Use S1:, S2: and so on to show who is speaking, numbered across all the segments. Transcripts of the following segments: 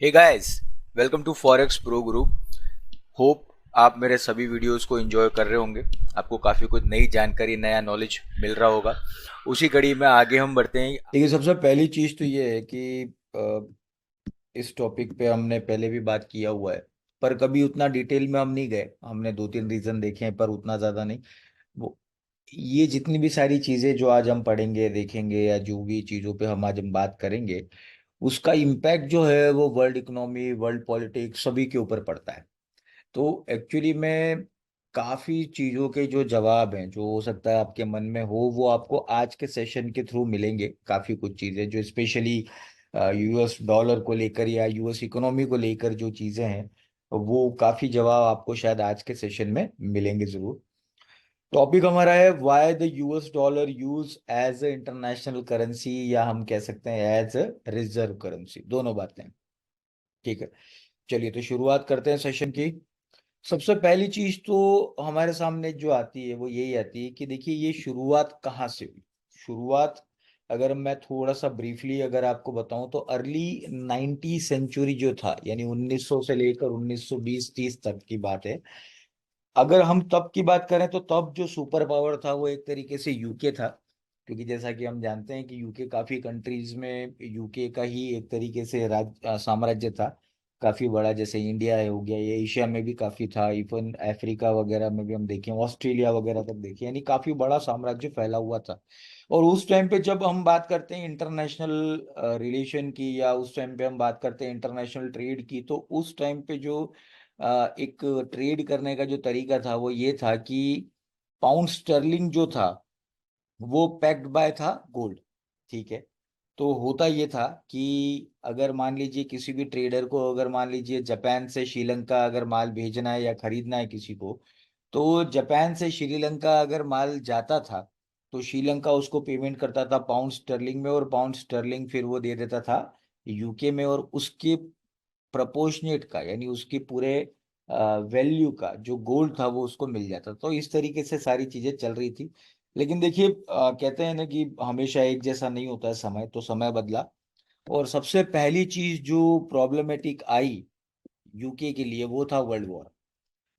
S1: Hey guys, welcome to forex pro group. Hope आप मेरे सभी वीडियोस को एंजॉय कर रहे होंगे। आपको काफ़ी कुछ नई जानकारी, नया नॉलेज मिल रहा होगा। उसी कड़ी में आगे हम बढ़ते हैं।
S2: देखिए, सबसे पहली चीज तो ये है कि इस टॉपिक पे हमने पहले भी बात किया हुआ है, पर कभी उतना डिटेल में हम नहीं गए। हमने दो तीन रीजन देखे हैं, पर उतना ज्यादा नहीं। वो ये जितनी भी सारी चीजें जो आज हम पढ़ेंगे, देखेंगे, या जो भी चीजों पे हम आज हम बात करेंगे, उसका इम्पैक्ट जो है वो वर्ल्ड इकोनॉमी, वर्ल्ड पॉलिटिक्स सभी के ऊपर पड़ता है। तो एक्चुअली में काफी चीजों के जो जवाब हैं, जो हो सकता है आपके मन में हो, वो आपको आज के सेशन के थ्रू मिलेंगे। काफी कुछ चीजें जो स्पेशली यूएस डॉलर को लेकर या यूएस इकोनॉमी को लेकर जो चीजें हैं, वो काफी जवाब आपको शायद आज के सेशन में मिलेंगे जरूर। टॉपिक हमारा है why the US dollar use as a international currency, या हम कह सकते हैं एज ए रिजर्व करेंसी। दोनों बातें, ठीक है। चलिए, तो शुरुआत करते हैं सेशन की। सबसे पहली चीज तो हमारे सामने जो आती है वो यही आती है कि देखिए, ये शुरुआत कहाँ से हुई। शुरुआत अगर मैं थोड़ा सा ब्रीफली अगर आपको बताऊं, तो अर्ली 90 सेंचुरी जो था, यानी 1900 से लेकर 1920-30 तक की बात है। अगर हम तब की बात करें तो तब जो सुपर पावर था वो एक तरीके से यूके था। क्योंकि जैसा कि हम जानते हैं कि यूके काफी कंट्रीज में यूके का ही एक तरीके से साम्राज्य था, काफी बड़ा। जैसे इंडिया है हो गया, ये एशिया में भी काफी था, इवन अफ्रीका वगैरह में भी हम देखें, ऑस्ट्रेलिया वगैरह तक देखें, यानी काफी बड़ा साम्राज्य फैला हुआ था। और उस टाइम पे जब हम बात करते हैं इंटरनेशनल रिलेशन की, या उस टाइम पे हम बात करते हैं इंटरनेशनल ट्रेड की, तो उस टाइम पे जो एक ट्रेड करने का जो तरीका था वो ये था कि पाउंड स्टर्लिंग जो था वो पैक्ड बाय था गोल्ड, ठीक है। तो होता ये था कि अगर मान लीजिए किसी भी ट्रेडर को, अगर मान लीजिए जापान से श्रीलंका अगर माल भेजना है या खरीदना है किसी को, तो जापान से श्रीलंका अगर माल जाता था, तो श्रीलंका उसको पेमेंट करता था पाउंड स्टर्लिंग में, और पाउंड स्टर्लिंग फिर वो दे देता था यूके में, और उसके प्रपोर्शनेट का, यानी उसकी पूरे वैल्यू का जो गोल्ड था वो उसको मिल जाता। तो इस तरीके से सारी चीजें चल रही थी। लेकिन देखिए, कहते हैं ना कि हमेशा एक जैसा नहीं होता है समय, तो समय बदला। और सबसे पहली चीज जो प्रॉब्लमेटिक आई यूके के लिए वो था वर्ल्ड वॉर।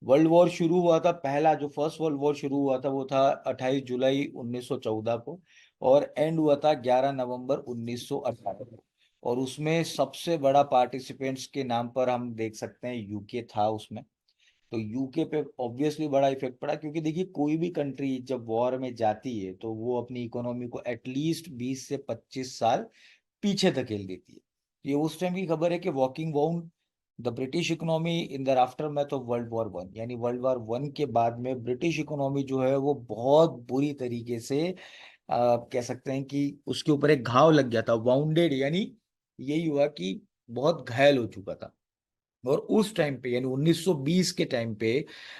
S2: वर्ल्ड वॉर शुरू हुआ था, पहला जो फर्स्ट वर्ल्ड वॉर शुरू हुआ था वो था 28 जुलाई 1914 को, और एंड हुआ था 11 नवंबर 1918 को। और उसमें सबसे बड़ा पार्टिसिपेंट्स के नाम पर हम देख सकते हैं यूके था उसमें। तो यूके पे ऑब्वियसली बड़ा इफेक्ट पड़ा, क्योंकि देखिए कोई भी कंट्री जब वॉर में जाती है तो वो अपनी इकोनॉमी को एटलीस्ट 20 से 25 साल पीछे धकेल देती है। ये उस टाइम की खबर है कि walking wound the British economy in the after math of world war one, यानी वर्ल्ड वॉर वन के बाद में ब्रिटिश इकोनॉमी जो है वो बहुत बुरी तरीके से कह सकते हैं कि उसके ऊपर एक घाव लग गया था, वाउंडेड, यानी यही हुआ कि बहुत घायल हो चुका था। और उस टाइम पे यानी 1920 के टाइम पे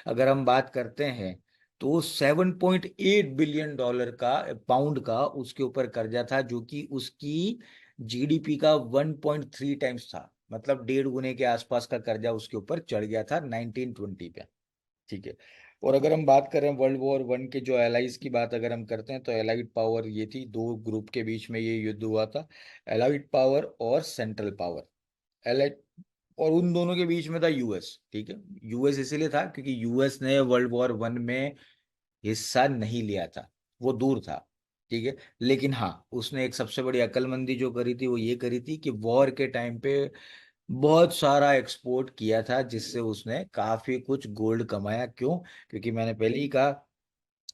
S2: अगर हम बात करते हैं, तो 7.8 बिलियन डॉलर का, पाउंड का उसके ऊपर कर्जा था, जो कि उसकी जीडीपी का 1.3 टाइम्स था। मतलब 1.5 गुने के आसपास का कर्जा उसके ऊपर चढ़ गया था 1920 पे, ठीक है। और अगर हम बात करें वर्ल्ड वॉर वन के जो एलाइज की बात अगर हम करते हैं, तो एलाइड पावर ये थी, दो ग्रुप के बीच में ये युद्ध हुआ था, एलाइड पावर और सेंट्रल पावर। एलाइड, और उन दोनों के बीच में था यूएस, ठीक है। यूएस इसीलिए था क्योंकि यूएस ने वर्ल्ड वॉर वन में हिस्सा नहीं लिया था, वो दूर था, ठीक है। लेकिन हाँ, उसने एक सबसे बड़ी अक्लमंदी जो करी थी वो ये करी थी कि वॉर के टाइम पे बहुत सारा एक्सपोर्ट किया था, जिससे उसने काफी कुछ गोल्ड कमाया। क्यों? क्योंकि मैंने पहले ही कहा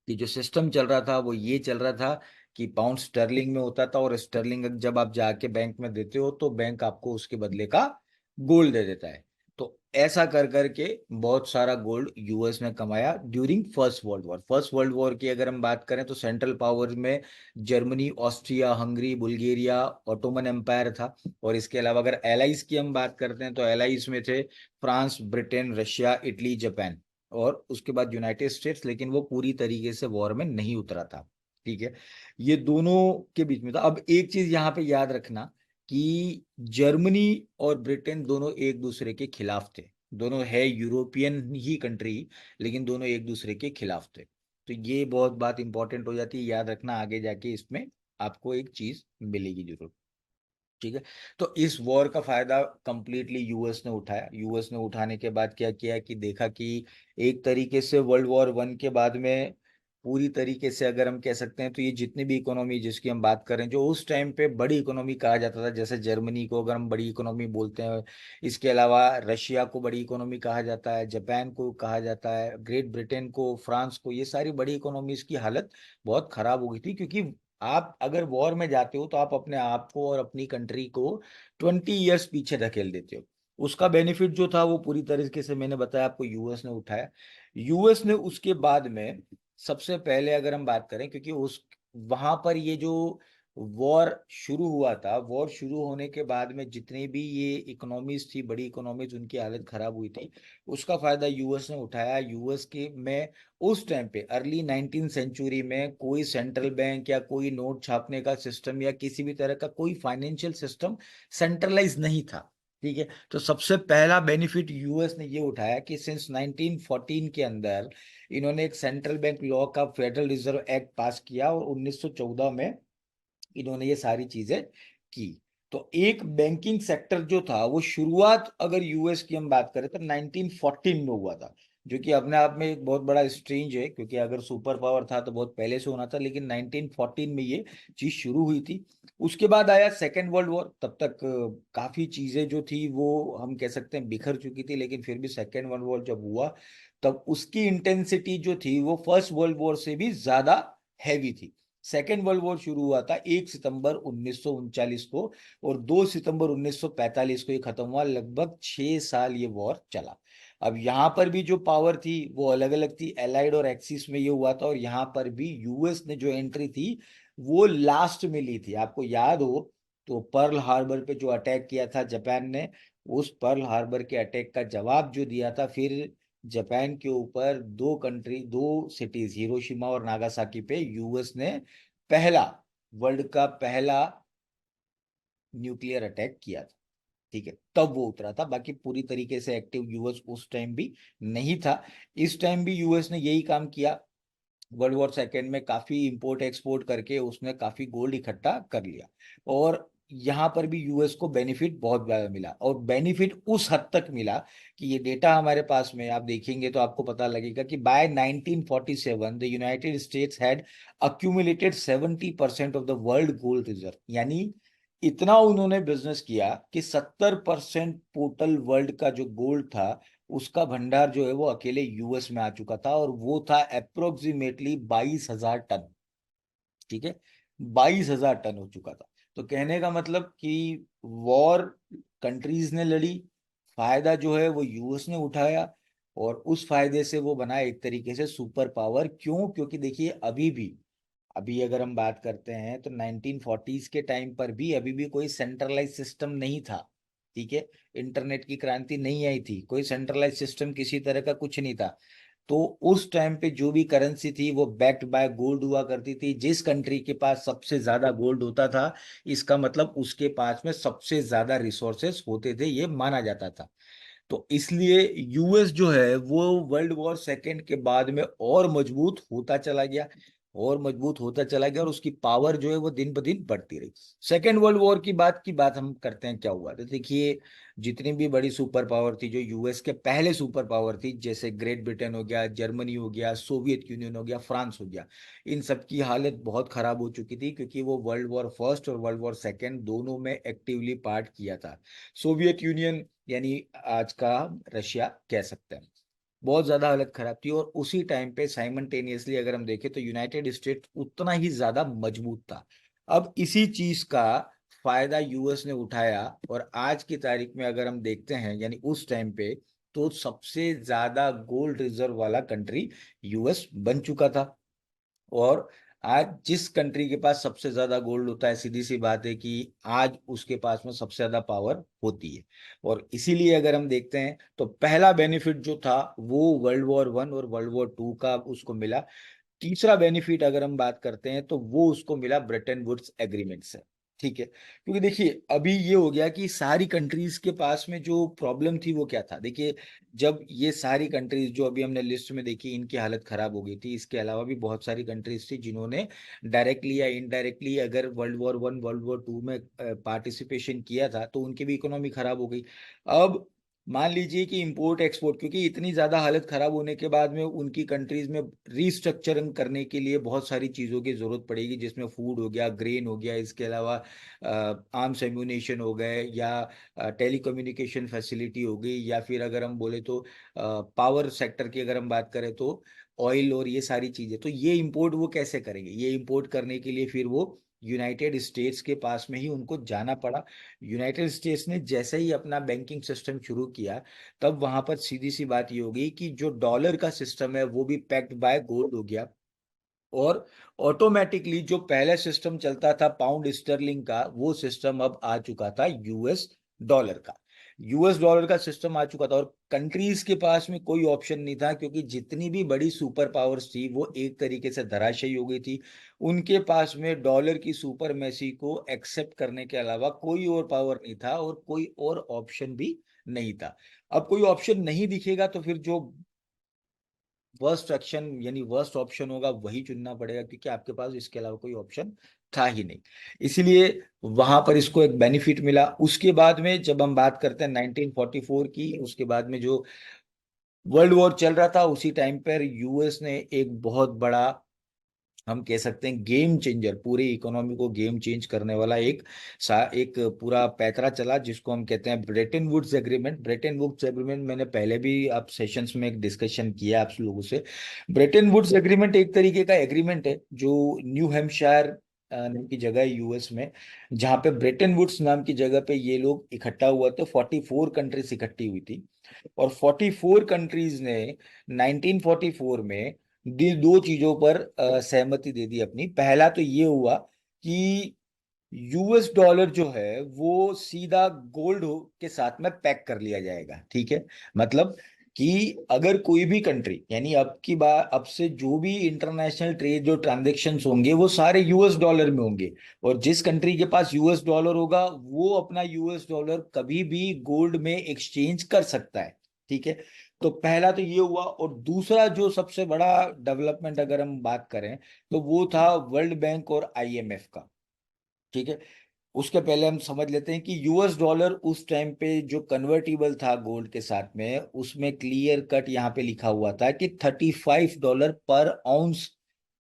S2: कि जो सिस्टम चल रहा था वो ये चल रहा था कि पाउंड स्टर्लिंग में होता था, और स्टर्लिंग जब आप जाके बैंक में देते हो तो बैंक आपको उसके बदले का गोल्ड दे देता है। तो ऐसा कर करके बहुत सारा गोल्ड यूएस ने कमाया during first world war. First world war की अगर हम बात करें तो सेंट्रल पावर में Germany, Austria, Hungary, Bulgaria, Ottoman empire था। और इसके अलावा अगर एलाइज की हम बात करते हैं तो एलाइज में थे France, Britain, Russia, Italy, Japan, और उसके बाद यूनाइटेड स्टेट्स। लेकिन वो पूरी तरीके से वॉर में नहीं उतरा था, ठीक है। ये दोनों के बीच में था। अब एक चीज यहाँ पे याद रखना कि जर्मनी और ब्रिटेन दोनों एक दूसरे के खिलाफ थे। दोनों है यूरोपियन ही कंट्री, लेकिन दोनों एक दूसरे के खिलाफ थे। तो ये बहुत बात इंपॉर्टेंट हो जाती है, याद रखना, आगे जाके इसमें आपको एक चीज मिलेगी जरूर। ठीक है। तो इस वॉर का फायदा कंप्लीटली यूएस ने उठाया। यूएस ने उठाने के बाद क्या किया कि देखा कि एक तरीके से वर्ल्ड वॉर वन के बाद में पूरी तरीके से अगर हम कह सकते हैं तो ये जितनी भी इकोनॉमी जिसकी हम बात करें जो उस टाइम पे बड़ी इकोनॉमी कहा जाता था, जैसे जर्मनी को अगर हम बड़ी इकोनॉमी बोलते हैं, इसके अलावा रशिया को बड़ी इकोनॉमी कहा जाता है, जापान को कहा जाता है, ग्रेट ब्रिटेन को, फ्रांस को, ये सारी बड़ी इकोनॉमीज की हालत बहुत खराब हो गई थी। क्योंकि आप अगर वॉर में जाते हो तो आप अपने आप को और अपनी कंट्री को 20 ईयर्स पीछे धकेल देते हो। उसका बेनिफिट जो था वो पूरी तरीके से मैंने बताया आपको यूएस ने उठाया। यूएस ने उसके बाद में सबसे पहले अगर हम बात करें, क्योंकि उस वहां पर ये जो वॉर शुरू हुआ था, वॉर शुरू होने के बाद में जितनी भी ये इकोनॉमीज थी, बड़ी इकोनॉमीज, उनकी हालत खराब हुई थी। उसका फायदा यूएस ने उठाया। यूएस के में उस टाइम पे अर्ली 19 सेंचुरी में कोई सेंट्रल बैंक या कोई नोट छापने का सिस्टम या किसी भी तरह का कोई फाइनेंशियल सिस्टम सेंट्रलाइज नहीं था। ठीक है। तो सबसे पहला बेनिफिट यूएस ने ये उठाया कि सिंस 1914 के अंदर इन्होंने एक सेंट्रल बैंक लॉ का फेडरल रिजर्व एक्ट पास किया और 1914 में इन्होंने ये सारी चीजें की। तो एक बैंकिंग सेक्टर जो था वो शुरुआत अगर यूएस की हम बात करें तो 1914 में हुआ था, जो कि अपने आप में एक बहुत बड़ा स्ट्रेंज है, क्योंकि अगर सुपर पावर था तो बहुत पहले से होना था, लेकिन 1914 में ये चीज शुरू हुई थी। उसके बाद आया सेकेंड वर्ल्ड वॉर। तब तक काफी चीजें जो थी वो हम कह सकते हैं बिखर चुकी थी, लेकिन फिर भी सेकेंड वर्ल्ड वॉर जब हुआ तब उसकी इंटेंसिटी जो थी वो फर्स्ट वर्ल्ड वॉर से भी ज्यादा हैवी थी। सेकेंड वर्ल्ड वॉर शुरू हुआ था 1 सितंबर 1939 को और 2 सितंबर 1945 को ये खत्म हुआ। लगभग 6 साल ये वॉर चला। अब यहाँ पर भी जो पावर थी वो अलग अलग थी, एलाइड और एक्सिस में ये हुआ था, और यहाँ पर भी यूएस ने जो एंट्री थी वो लास्ट में ली थी। आपको याद हो तो पर्ल हार्बर पे जो अटैक किया था जापान ने, उस पर्ल हार्बर के अटैक का जवाब जो दिया था फिर जापान के ऊपर, दो सिटीज हिरोशिमा और नागासाकी पे यूएस ने पहला, वर्ल्ड का पहला न्यूक्लियर अटैक किया था। ठीक है, तब वो उतरा था। बाकी पूरी तरीके से एक्टिव यूएस उस टाइम भी नहीं था। इस टाइम भी यूएस ने यही काम किया। वर्ल्ड वॉर सेकेंड में काफी इंपोर्ट एक्सपोर्ट करके उसने काफी गोल्ड इकट्ठा कर लिया, और यहाँ पर भी यूएस को बेनिफिट बहुत ज्यादा मिला, और बेनिफिट उस हद तक मिला कि ये डेटा हमारे पास में आप देखेंगे तो आपको पता लगेगा कि by 1947 the United States had accumulated 70% of the world gold reserve. यानी इतना उन्होंने बिजनेस किया कि 70% टोटल वर्ल्ड का जो गोल्ड था उसका भंडार जो है वो अकेले यूएस में आ चुका था, और वो था अप्रोक्सीमेटली 22,000 टन। ठीक है, 22,000 टन हो चुका था। तो कहने का मतलब कि वॉर कंट्रीज ने लड़ी, फायदा जो है वो यूएस ने उठाया, और उस फायदे से वो बना एक तरीके से सुपर पावर। क्यों? क्योंकि देखिए अभी अगर हम बात करते हैं तो 1940s के टाइम पर भी अभी भी कोई सेंट्रलाइज सिस्टम नहीं था। ठीक है, इंटरनेट की क्रांति नहीं आई थी, कोई सेंट्रलाइज सिस्टम किसी तरह का कुछ नहीं था। तो उस टाइम पे जो भी करेंसी थी वो बैक्ड बाय गोल्ड हुआ करती थी। जिस कंट्री के पास सबसे ज्यादा गोल्ड होता था, इसका मतलब उसके पास में सबसे ज्यादा रिसोर्सेस होते थे, ये माना जाता था। तो इसलिए यूएस जो है वो वर्ल्ड वॉर सेकेंड के बाद में और मजबूत होता चला गया, और मजबूत होता चला गया, और उसकी पावर जो है वो दिन ब दिन बढ़ती रही। सेकेंड वर्ल्ड वॉर की बात हम करते हैं, क्या हुआ तो देखिए, जितनी भी बड़ी सुपर पावर थी, जो यूएस के पहले सुपर पावर थी, जैसे ग्रेट ब्रिटेन हो गया, जर्मनी हो गया, सोवियत यूनियन हो गया, फ्रांस हो गया, इन सब की हालत बहुत खराब हो चुकी थी, क्योंकि वो वर्ल्ड वॉर फर्स्ट और वर्ल्ड वॉर सेकेंड दोनों में एक्टिवली पार्ट किया था। सोवियत यूनियन यानी आज का रशिया कह सकते हैं, बहुत ज्यादा हालत खराब थी। और उसी टाइम पे साइमल्टेनियसली अगर हम देखें तो यूनाइटेड स्टेट उतना ही ज्यादा मजबूत था। अब इसी चीज का फायदा यूएस ने उठाया, और आज की तारीख में अगर हम देखते हैं यानी उस टाइम पे, तो सबसे ज्यादा गोल्ड रिजर्व वाला कंट्री यूएस बन चुका था। और आज जिस कंट्री के पास सबसे ज्यादा गोल्ड होता है, सीधी सी बात है कि आज उसके पास में सबसे ज्यादा पावर होती है। और इसीलिए अगर हम देखते हैं तो पहला बेनिफिट जो था वो वर्ल्ड वॉर वन और वर्ल्ड वॉर टू का उसको मिला। तीसरा बेनिफिट अगर हम बात करते हैं तो वो उसको मिला ब्रेटन वुड्स एग्रीमेंट से। ठीक है, क्योंकि देखिए अभी ये हो गया कि सारी कंट्रीज के पास में जो प्रॉब्लम थी वो क्या था। देखिए जब ये सारी कंट्रीज जो अभी हमने लिस्ट में देखी इनकी हालत खराब हो गई थी, इसके अलावा भी बहुत सारी कंट्रीज थी जिन्होंने डायरेक्टली या इनडायरेक्टली अगर वर्ल्ड वॉर 1 वर्ल्ड वॉर 2 में पार्टिसिपेशन किया था तो उनकी भी इकोनॉमी खराब हो गई। अब मान लीजिए कि इंपोर्ट एक्सपोर्ट, क्योंकि इतनी ज्यादा हालत खराब होने के बाद में उनकी कंट्रीज में रीस्ट्रक्चरिंग करने के लिए बहुत सारी चीजों की जरूरत पड़ेगी, जिसमें फूड हो गया, ग्रेन हो गया, इसके अलावा आर्म्स एम्यूनेशन हो गए, या टेलीकम्युनिकेशन फैसिलिटी हो गई, या फिर अगर हम बोले तो पावर सेक्टर की अगर हम बात करें तो ऑयल और ये सारी चीजें। तो ये इंपोर्ट वो कैसे करेंगे, ये इंपोर्ट करने के लिए फिर वो यूनाइटेड स्टेट्स के पास में ही उनको जाना पड़ा। यूनाइटेड स्टेट्स ने जैसे ही अपना बैंकिंग सिस्टम शुरू किया तब वहां पर सीधी सी बात ये हो गई कि जो डॉलर का सिस्टम है वो भी पैक्ड बाय गोल्ड हो गया, और ऑटोमेटिकली जो पहले सिस्टम चलता था पाउंड स्टर्लिंग का वो सिस्टम अब आ चुका था यूएस डॉलर का। यूएस डॉलर का सिस्टम आ चुका था और कंट्रीज के पास में कोई ऑप्शन नहीं था, क्योंकि जितनी भी बड़ी सुपर पावर्स थी वो एक तरीके से धराशायी हो गई थी। उनके पास में डॉलर की सुपरमेसी को एक्सेप्ट करने के अलावा कोई और पावर नहीं था और कोई और ऑप्शन भी नहीं था। अब कोई ऑप्शन नहीं दिखेगा तो फिर जो वर्स्ट एक्शन यानी वर्स्ट ऑप्शन होगा वही चुनना पड़ेगा, क्योंकि आपके पास इसके अलावा कोई ऑप्शन था ही नहीं। इसीलिए वहां पर इसको एक बेनिफिट मिला। उसके बाद में जब हम बात करते हैं 1944 की, उसके बाद में जो वर्ल्ड वॉर चल रहा था उसी टाइम पर यूएस ने एक बहुत बड़ा, हम कह सकते हैं गेम चेंजर, पूरी इकोनॉमी को गेम चेंज करने वाला एक पूरा पैतरा चला जिसको हम कहते हैं Bretton Woods agreement. Bretton Woods agreement मैंने पहले भी आप सेशंस में एक डिस्कशन किया आप लोगों से। ब्रेटन वुड्स एग्रीमेंट एक तरीके का एग्रीमेंट है जो न्यू हैम्पशायर नाम की जगह है यूएस में, जहाँ पे ब्रेटन वुड्स नाम की जगह पे ये लोग इकट्ठा हुआ थे। 44 कंट्रीज इकट्ठी हुई थी और 44 कंट्रीज ने 1944 में दो चीजों पर सहमति दे दी अपनी। पहला तो ये हुआ कि यूएस डॉलर जो है वो सीधा गोल्ड के साथ में पैक कर लिया जाएगा। ठीक है, मतलब कि अगर कोई भी कंट्री, यानी अब की बार अब से जो भी इंटरनेशनल ट्रेड जो ट्रांजेक्शन्स होंगे वो सारे यूएस डॉलर में होंगे, और जिस कंट्री के पास यूएस डॉलर होगा वो अपना यूएस डॉलर कभी भी गोल्ड में एक्सचेंज कर सकता है। ठीक है, तो पहला तो ये हुआ। और दूसरा जो सबसे बड़ा डेवलपमेंट अगर हम बात करें तो वो था वर्ल्ड बैंक और आईएमएफ का। ठीक है, उसके पहले हम समझ लेते हैं कि यूएस डॉलर उस टाइम पे जो कन्वर्टिबल था गोल्ड के साथ में, उसमें क्लियर कट यहाँ पे लिखा हुआ था कि $35 पर आउंस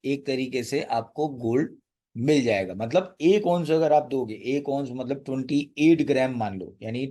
S2: एक तरीके से आपको गोल्ड मिल जाएगा। मतलब एक ऑन्स अगर आप दोगे, एक ऑन्स मतलब 28 ग्राम मान लो, यानी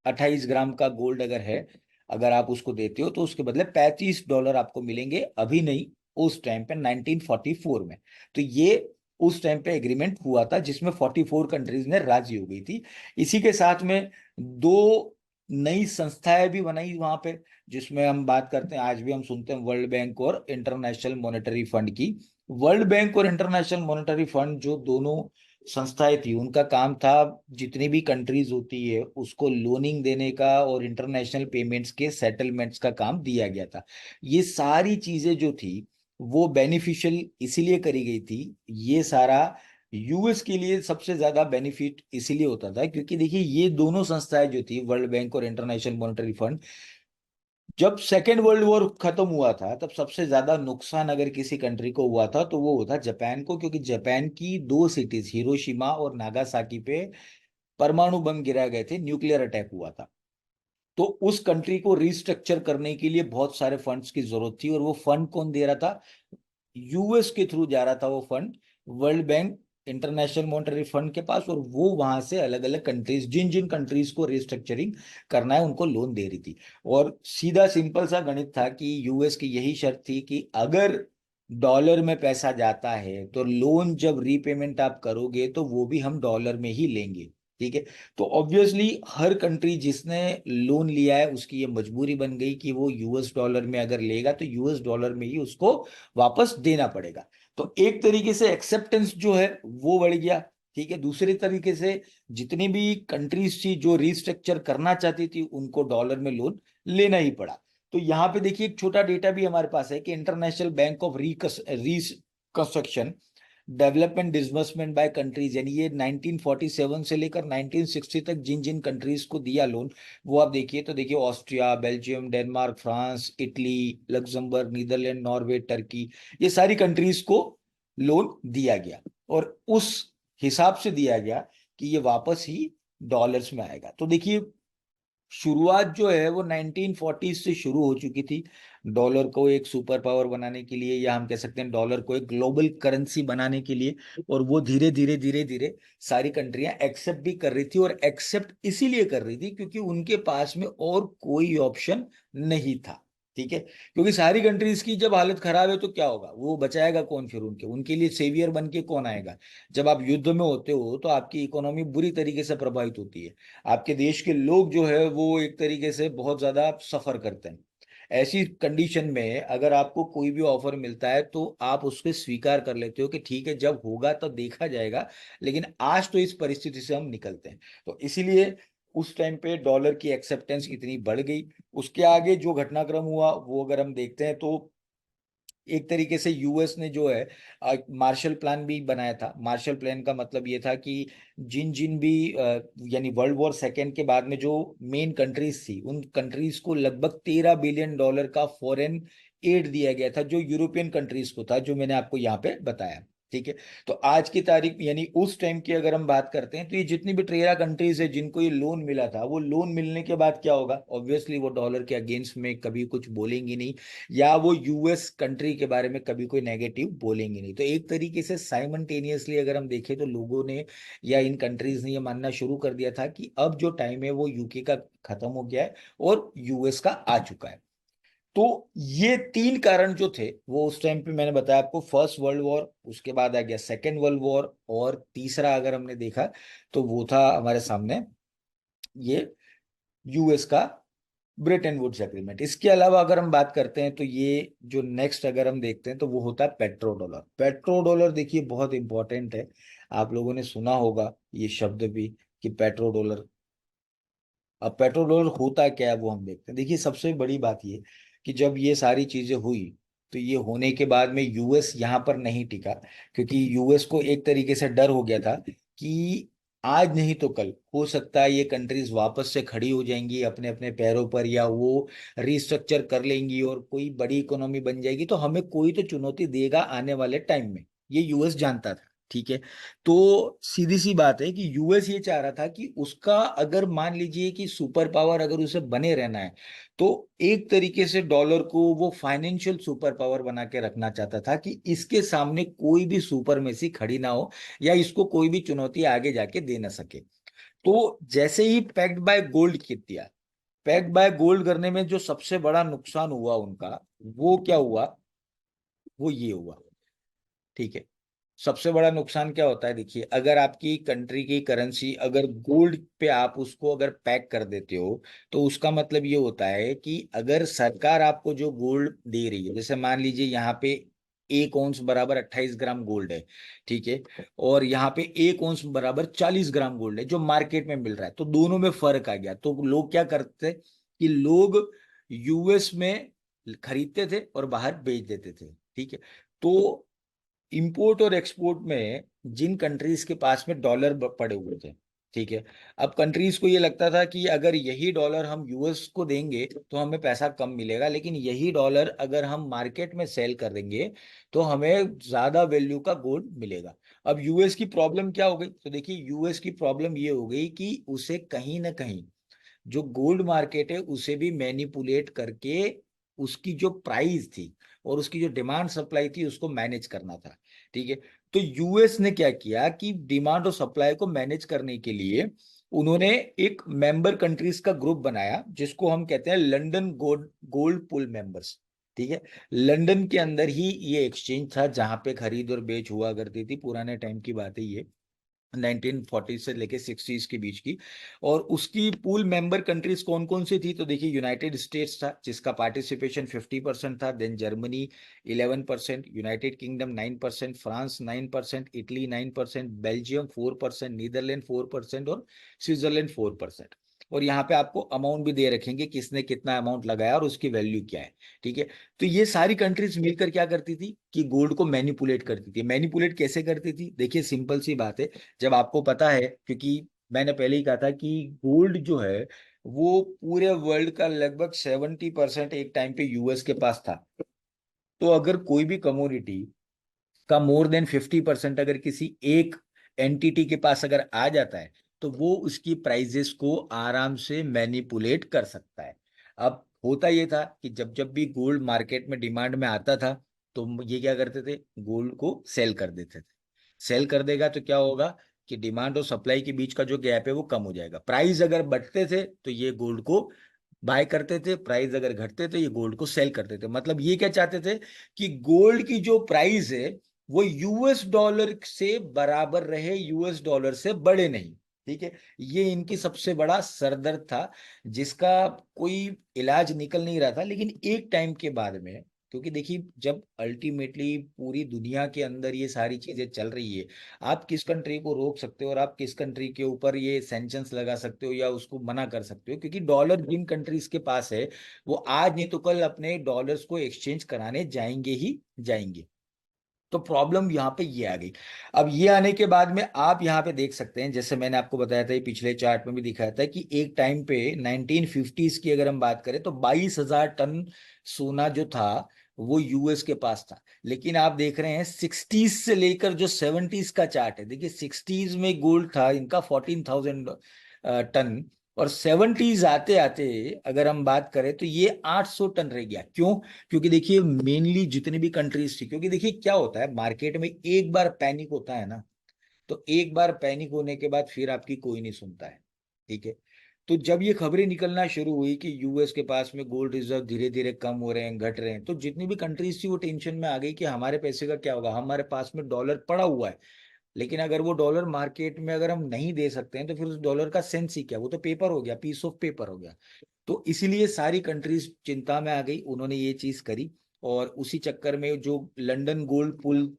S2: 28 ग्राम का गोल्ड अगर है, अगर आप उसको देते हो तो उसके बदले $35 आपको मिलेंगे। अभी नहीं, उस टाइम पे 1944 में। तो ये उस टाइम पे एग्रीमेंट हुआ था जिसमें 44 कंट्रीज ने राजी हो गई थी। इसी के साथ में दो नई संस्थाएं भी बनाई वहां पे, जिसमें हम बात करते हैं, आज भी हम सुनते हैं, वर्ल्ड बैंक और इंटरनेशनल मॉनेटरी फंड की। वर्ल्ड बैंक और इंटरनेशनल मॉनेटरी फंड जो दोनों संस्थाएं थी, उनका काम था जितनी भी कंट्रीज होती है उसको लोनिंग देने का और इंटरनेशनल पेमेंट्स के सेटलमेंट्स का काम दिया गया था। ये सारी चीजें जो थी वो बेनिफिशियल इसीलिए करी गई थी। ये सारा यूएस के लिए सबसे ज्यादा बेनिफिट इसीलिए होता था क्योंकि देखिए ये दोनों संस्थाएं जो थी, वर्ल्ड बैंक और इंटरनेशनल मॉनेटरी फंड, जब सेकेंड वर्ल्ड वॉर खत्म हुआ था तब सबसे ज्यादा नुकसान अगर किसी कंट्री को हुआ था तो वो होता जापान को, क्योंकि जापान की दो सिटीज हिरोशिमा और नागासाकी पे परमाणु बम गिराए गए थे, न्यूक्लियर अटैक हुआ था। तो उस कंट्री को रिस्ट्रक्चर करने के लिए बहुत सारे फंड्स की जरूरत थी, और वो फंड कौन दे रहा था? यूएस के थ्रू जा रहा था वो fund, world bank international monetary fund के पास, और वो वहां से अलग अलग कंट्रीज, जिन जिन कंट्रीज को रिस्ट्रक्चरिंग करना है उनको लोन दे रही थी। और सीधा सिंपल सा गणित था कि यूएस की यही शर्त थी कि अगर डॉलर में पैसा जाता है तो लोन जब रीपेमेंट आप करोगे तो वो भी हम डॉलर में ही लेंगे। ठीक है, तो ऑब्वियसली हर कंट्री जिसने लोन लिया है उसकी ये मजबूरी बन गई कि वो यूएस डॉलर में अगर लेगा तो यूएस डॉलर में ही उसको वापस देना पड़ेगा। तो एक तरीके से एक्सेप्टेंस जो है वो बढ़ गया। ठीक है, दूसरे तरीके से जितनी भी कंट्रीज थी जो रिस्ट्रक्चर करना चाहती थी उनको डॉलर में लोन लेना ही पड़ा। तो यहाँ पे देखिए एक छोटा डेटा भी हमारे पास है कि international bank of reconstruction development disbursement by countries, यानी ये 1947 से लेकर 1960 तक जिन जिन कंट्रीज को दिया लोन, वो आप देखिए तो देखिए Austria, Belgium, Denmark, France, Italy, Luxembourg, Netherland, Norway, Turkey, ये सारी कंट्रीज को लोन दिया गया और उस हिसाब से दिया गया कि ये वापस ही डॉलर्स में आएगा। तो देखिए शुरुआत जो है वो 1940 से शुरू हो चुकी थी डॉलर को एक सुपर पावर बनाने के लिए, या हम कह सकते हैं डॉलर को एक ग्लोबल करेंसी बनाने के लिए। और वो धीरे धीरे धीरे धीरे सारी कंट्रियां एक्सेप्ट भी कर रही थी, और एक्सेप्ट इसीलिए कर रही थी क्योंकि उनके पास में और कोई ऑप्शन नहीं था। ठीक है, क्योंकि सारी कंट्रीज की जब हालत खराब है तो क्या होगा, वो बचाएगा कौन फिर उनके उनके लिए सेवियर बन के कौन आएगा। जब आप युद्ध में होते हो तो आपकी इकोनॉमी बुरी तरीके से प्रभावित होती है, आपके देश के लोग जो है वो एक तरीके से बहुत ज्यादा सफर करते हैं। ऐसी कंडीशन में अगर आपको कोई भी ऑफर मिलता है तो आप उसके स्वीकार कर लेते हो कि ठीक है, जब होगा तो देखा जाएगा, लेकिन आज तो इस परिस्थिति से हम निकलते हैं। तो इसीलिए उस टाइम पे डॉलर की एक्सेप्टेंस इतनी बढ़ गई। उसके आगे जो घटनाक्रम हुआ वो अगर हम देखते हैं तो एक तरीके से यूएस ने जो है मार्शल प्लान भी बनाया था। मार्शल प्लान का मतलब ये था कि जिन जिन भी यानी वर्ल्ड वॉर सेकेंड के बाद में जो मेन कंट्रीज थी, उन कंट्रीज को लगभग $13 बिलियन का फॉरेन एड दिया गया था, जो यूरोपियन कंट्रीज को था, जो मैंने आपको यहाँ पे बताया। ठीक है, तो आज की तारीख यानी उस टाइम की अगर हम बात करते हैं तो ये जितनी भी 13 कंट्रीज है जिनको ये लोन मिला था, वो लोन मिलने के बाद क्या होगा, ऑब्वियसली वो डॉलर के अगेंस्ट में कभी कुछ बोलेंगी नहीं, या वो यूएस कंट्री के बारे में कभी कोई नेगेटिव बोलेंगे नहीं। तो एक तरीके से साइमल्टेनियसली अगर हम देखें तो लोगों ने या इन कंट्रीज ने ये मानना शुरू कर दिया था कि अब जो टाइम है वो यूके का खत्म हो गया है और यूएस का आ चुका है। तो ये तीन कारण जो थे वो उस टाइम पे मैंने बताया आपको, फर्स्ट वर्ल्ड वॉर, उसके बाद आ गया सेकेंड वर्ल्ड वॉर, और तीसरा अगर हमने देखा तो वो था हमारे सामने ये यूएस का ब्रेटन वुड्स एग्रीमेंट। इसके अलावा अगर हम बात करते हैं तो ये जो नेक्स्ट अगर हम देखते हैं तो वो होता है पेट्रो डॉलर। पेट्रो डॉलर देखिए बहुत इंपॉर्टेंट है, आप लोगों ने सुना होगा ये शब्द भी कि पेट्रो डॉलर। अब पेट्रो डॉलर होता क्या है वो हम देखते हैं। देखिए सबसे बड़ी बात ये कि जब ये सारी चीजें हुई तो ये होने के बाद में यूएस यहाँ पर नहीं टिका, क्योंकि यूएस को एक तरीके से डर हो गया था कि आज नहीं तो कल हो सकता है ये कंट्रीज वापस से खड़ी हो जाएंगी अपने अपने पैरों पर, या वो रिस्ट्रक्चर कर लेंगी और कोई बड़ी इकोनॉमी बन जाएगी, तो हमें कोई तो चुनौती देगा आने वाले टाइम में, ये यूएस जानता था। ठीक है, तो सीधी सी बात है कि यूएस ये चाह रहा था कि उसका अगर मान लीजिए कि सुपर पावर अगर उसे बने रहना है, तो एक तरीके से डॉलर को वो फाइनेंशियल सुपर पावर बना के रखना चाहता था कि इसके सामने कोई भी सुपर मेसी खड़ी ना हो, या इसको कोई भी चुनौती आगे जाके दे ना सके। तो जैसे ही पैक्ड बाय गोल्ड किया, पैक्ड बाय गोल्ड करने में जो सबसे बड़ा नुकसान हुआ उनका, वो क्या हुआ, वो ये हुआ। ठीक है, सबसे बड़ा नुकसान क्या होता है, देखिए अगर आपकी कंट्री की करेंसी अगर गोल्ड पे आप उसको अगर पैक कर देते हो, तो उसका मतलब ये होता है कि अगर सरकार आपको जो गोल्ड दे रही है, जैसे मान लीजिए यहाँ पे एक औंस बराबर 28 ग्राम गोल्ड है। ठीक है, और यहाँ पे एक औंस बराबर 40 ग्राम गोल्ड है जो मार्केट में मिल रहा है, तो दोनों में फर्क आ गया। तो लोग क्या करते कि लोग यूएस में खरीदते थे और बाहर बेच देते थे। ठीक है, तो इंपोर्ट और एक्सपोर्ट में जिन कंट्रीज के पास में डॉलर पड़े हुए थे, ठीक है, अब कंट्रीज को ये लगता था कि अगर यही डॉलर हम यूएस को देंगे तो हमें पैसा कम मिलेगा, लेकिन यही डॉलर अगर हम मार्केट में सेल कर देंगे तो हमें ज्यादा वैल्यू का गोल्ड मिलेगा। अब यूएस की प्रॉब्लम क्या हो गई, तो देखिए यूएस की प्रॉब्लम ये हो गई कि उसे कहीं ना कहीं जो गोल्ड मार्केट है उसे भी मैनिपुलेट करके उसकी जो प्राइस थी और उसकी जो डिमांड सप्लाई थी उसको मैनेज करना था। ठीक है, तो यूएस ने क्या किया कि डिमांड और सप्लाई को मैनेज करने के लिए उन्होंने एक मेंबर कंट्रीज का ग्रुप बनाया जिसको हम कहते हैं लंदन गोल्ड गोल्ड पुल मेंबर्स। ठीक है, लंदन के अंदर ही ये एक्सचेंज था जहां पे खरीद और बेच हुआ करती थी, पुराने टाइम की बात है ये, 1940 से लेके 60s के बीच की। और उसकी पूल मेंबर कंट्रीज कौन कौन सी थी, तो देखिए यूनाइटेड स्टेट्स था जिसका पार्टिसिपेशन 50% था, then Germany 11%, United Kingdom 9%, France 9%, Italy 9%, Belgium 4%, Netherland 4% और स्विट्जरलैंड 4%। और यहाँ पे आपको अमाउंट भी दे रखेंगे किसने कितना अमाउंट लगाया और उसकी वैल्यू क्या है। ठीक है, तो ये सारी कंट्रीज मिलकर क्या करती थी कि गोल्ड को मैनिपुलेट करती थी। मैनिपुलेट कैसे करती थी, देखिए सिंपल सी बात है, जब आपको पता है, क्योंकि मैंने पहले ही कहा था कि गोल्ड जो है वो पूरे वर्ल्ड का लगभग 70% एक टाइम पे यूएस के पास था। तो अगर कोई भी कमोडिटी का मोर देन 50% अगर किसी एक एंटिटी के पास अगर आ जाता है तो वो उसकी प्राइजेस को आराम से मैनिपुलेट कर सकता है। अब होता ये था कि जब जब भी गोल्ड मार्केट में डिमांड में आता था तो ये क्या करते थे, गोल्ड को सेल कर देते थे। सेल कर देगा तो क्या होगा कि डिमांड और सप्लाई के बीच का जो गैप है वो कम हो जाएगा। प्राइस अगर बढ़ते थे तो ये गोल्ड को बाय करते थे, प्राइस अगर घटते थे ये गोल्ड को सेल करते थे। मतलब ये क्या चाहते थे कि गोल्ड की जो प्राइस है वो यूएस डॉलर से बराबर रहे, यूएस डॉलर से बढ़े नहीं। ठीक है, ये इनकी सबसे बड़ा सरदर्द था जिसका कोई इलाज निकल नहीं रहा था। लेकिन एक टाइम के बाद में, क्योंकि देखिए जब अल्टीमेटली पूरी दुनिया के अंदर ये सारी चीजें चल रही है, आप किस कंट्री को रोक सकते हो और आप किस कंट्री के ऊपर ये सैंक्शंस लगा सकते हो या उसको मना कर सकते हो, क्योंकि डॉलर जिन कंट्रीज के पास है वो आज नहीं तो कल अपने डॉलर्स को एक्सचेंज कराने जाएंगे ही जाएंगे। तो प्रॉब्लम यहाँ पे ये आ गई। अब ये आने के बाद में आप यहाँ पे देख सकते हैं, जैसे मैंने आपको बताया था, ये पिछले चार्ट में भी दिखाया था कि एक टाइम पे 1950s की अगर हम बात करें तो 22,000 टन सोना जो था वो यूएस के पास था। लेकिन आप देख रहे हैं 60s से लेकर जो 70s का चार्ट है, देखिए 60s में गोल्ड था इनका 14,000 टन, और 70s आते आते अगर हम बात करें तो ये 800 टन रह गया। क्यों? क्योंकि देखिए मेनली जितनी भी कंट्रीज थी, क्योंकि देखिए क्या होता है मार्केट में, एक बार पैनिक होता है ना, तो एक बार पैनिक होने के बाद फिर आपकी कोई नहीं सुनता है। ठीक है, तो जब ये खबरें निकलना शुरू हुई कि यूएस के पास में गोल्ड रिजर्व धीरे धीरे कम हो रहे हैं, घट रहे हैं, तो जितनी भी कंट्रीज थी वो टेंशन में आ गई कि हमारे पैसे का क्या होगा, हमारे पास में डॉलर पड़ा हुआ है, लेकिन अगर वो डॉलर मार्केट में अगर हम नहीं दे सकते हैं तो फिर उस डॉलर का सेंस ही क्या, वो तो पेपर हो गया, पीस ऑफ पेपर हो गया। तो इसीलिए सारी कंट्रीज चिंता में आ गई, उन्होंने ये चीज करी। और उसी चक्कर में जो लंदन गोल्ड पुल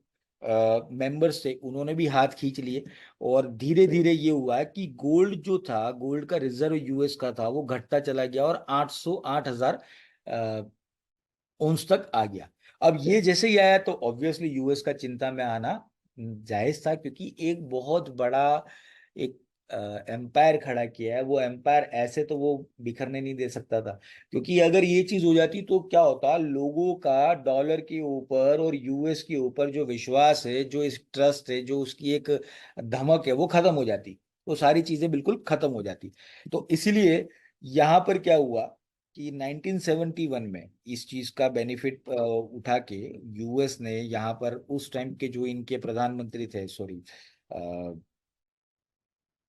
S2: मेंबर्स थे उन्होंने भी हाथ खींच लिए, और धीरे धीरे ये हुआ कि गोल्ड जो था, गोल्ड का रिजर्व यूएस का था वो घटता चला गया और 8,000 औंस तक आ गया। अब ये जैसे ही आया तो ऑब्वियसली यूएस का चिंता में आना जायज था, क्योंकि एक बहुत बड़ा एक एम्पायर खड़ा किया है, वो एम्पायर ऐसे तो वो बिखरने नहीं दे सकता था। क्योंकि अगर ये चीज हो जाती तो क्या होता, लोगों का डॉलर के ऊपर और यूएस के ऊपर जो विश्वास है, जो इस ट्रस्ट है, जो उसकी एक धमक है, वो खत्म हो जाती, वो सारी चीजें बिल्कुल खत्म हो जाती। तो इसीलिए यहाँ पर क्या हुआ कि 1971 में इस चीज का बेनिफिट उठा के यूएस ने यहाँ पर उस टाइम के जो इनके प्रधानमंत्री थे, सॉरी,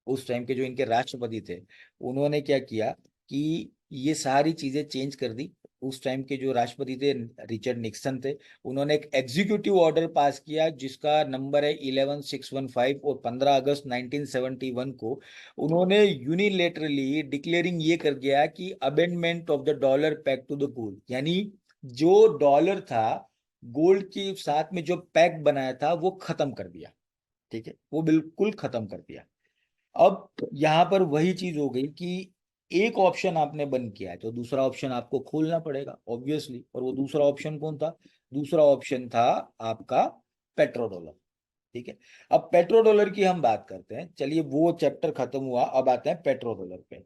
S2: उस टाइम के जो इनके राष्ट्रपति थे, उन्होंने क्या किया कि ये सारी चीजें चेंज कर दी। उस टाइम के जो राष्ट्रपति थे रिचर्ड निक्सन थे, उन्होंने एक एग्जीक्यूटिव ऑर्डर पास किया जिसका नंबर है 11615, और 15 अगस्त 1971 को उन्होंने यूनिलेटरली डिक्लेयरिंग ये कर दिया कि abandonment of the dollar pact to the gold, यानी जो डॉलर था गोल्ड के साथ में जो पैक्ट बनाया था वो खत्म कर दिया। ठीक है, वो बिल्कुल खत्म कर दिया। अब यहां पर वही चीज हो गई कि एक ऑप्शन आपने बंद किया है तो दूसरा ऑप्शन आपको खोलना पड़ेगा ऑब्वियसली, और वो दूसरा ऑप्शन कौन था? दूसरा ऑप्शन था आपका पेट्रो डॉलर। ठीक है, अब पेट्रो डॉलर की हम बात करते हैं, चलिए वो चैप्टर खत्म हुआ, अब आते हैं पेट्रो डॉलर पे।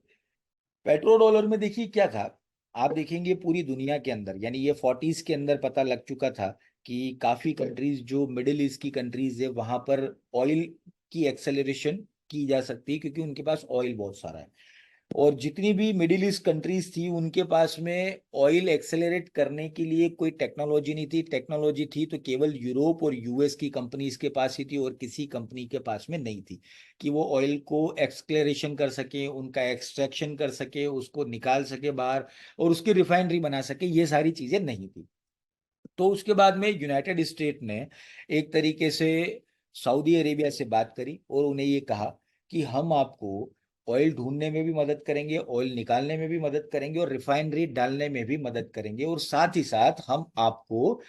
S2: पेट्रो डॉलर में देखिए क्या था, आप देखेंगे पूरी दुनिया के अंदर, यानी ये 40s के अंदर पता लग चुका था कि काफी कंट्रीज जो मिडिल ईस्ट की कंट्रीज है वहां पर ऑयल की एक्सेलरेशन की जा सकती है, क्योंकि उनके पास ऑयल बहुत सारा है। और जितनी भी मिडिल ईस्ट कंट्रीज थी उनके पास में ऑयल एक्सेलरेट करने के लिए कोई टेक्नोलॉजी नहीं थी, टेक्नोलॉजी थी तो केवल यूरोप और यूएस की कंपनीज के पास ही थी, और किसी कंपनी के पास में नहीं थी कि वो ऑयल को एक्सक्लेरेशन कर सके, उनका एक्सट्रैक्शन कर सके, उसको निकाल सके बाहर और उसकी रिफाइनरी बना सके, ये सारी चीजें नहीं थी। तो उसके बाद में यूनाइटेड स्टेट ने एक तरीके से सऊदी अरेबिया से बात करी और उन्हें ये कहा कि हम आपको ऑयल ढूंढने में भी मदद करेंगे, ऑयल निकालने में भी मदद करेंगे और रिफाइनरी डालने में भी मदद करेंगे, और साथ ही साथ हम आपको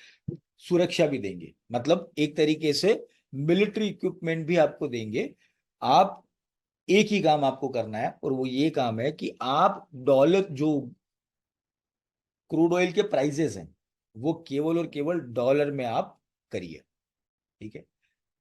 S2: सुरक्षा भी देंगे, मतलब एक तरीके से मिलिट्री इक्विपमेंट भी आपको देंगे। आप एक ही काम आपको करना है, और वो ये काम है कि आप डॉलर, जो क्रूड ऑयल के प्राइजेस हैं, वो केवल और केवल डॉलर में आप करिए। ठीक है।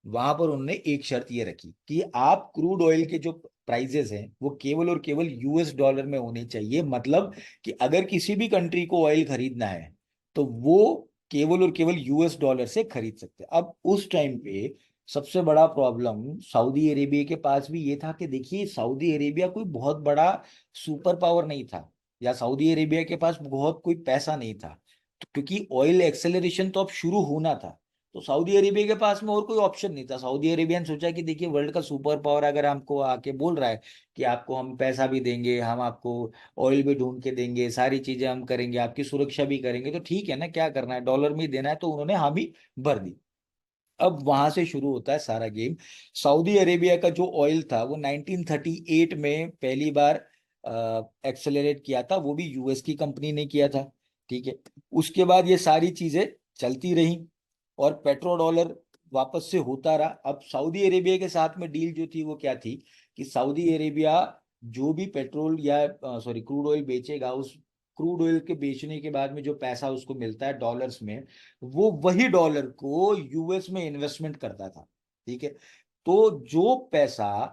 S2: वहां पर उन्होंने एक शर्त ये रखी कि आप क्रूड ऑयल के जो प्राइजेस हैं वो केवल और केवल यूएस डॉलर में होने चाहिए। मतलब कि अगर किसी भी कंट्री को ऑयल खरीदना है तो वो केवल और केवल यूएस डॉलर से खरीद सकते हैं। अब उस टाइम पे सबसे बड़ा प्रॉब्लम सऊदी अरेबिया के पास भी ये था कि देखिए, सऊदी अरेबिया कोई बहुत बड़ा सुपर पावर नहीं था, या सऊदी अरेबिया के पास बहुत कोई पैसा नहीं था, क्योंकि ऑयल एक्सेलरेशन तो अब शुरू होना था। तो सऊदी अरेबिया के पास में और कोई ऑप्शन नहीं था। सऊदी अरेबिया ने सोचा कि देखिए, वर्ल्ड का सुपर पावर अगर हमको आके बोल रहा है कि आपको हम पैसा भी देंगे, हम आपको ऑयल भी ढूंढ के देंगे, सारी चीजें हम करेंगे, आपकी सुरक्षा भी करेंगे, तो ठीक है ना, क्या करना है, डॉलर में ही देना है, तो उन्होंने हामी भर दी। अब वहां से शुरू होता है सारा गेम। सऊदी अरेबिया का जो ऑयल था वो 1938 में पहली बार एक्सेलरेट किया था, वो भी यूएस की कंपनी ने किया था। ठीक है। उसके बाद ये सारी चीजें चलती रही, और पेट्रो डॉलर वापस से होता रहा। अब सऊदी अरेबिया के साथ में डील जो थी वो क्या थी, कि सऊदी अरेबिया जो भी पेट्रोल या सॉरी क्रूड ऑयल बेचेगा, उस क्रूड ऑयल के बेचने के बाद में जो पैसा उसको मिलता है डॉलर्स में, वो वही डॉलर को यूएस में इन्वेस्टमेंट करता था। ठीक है। तो जो पैसा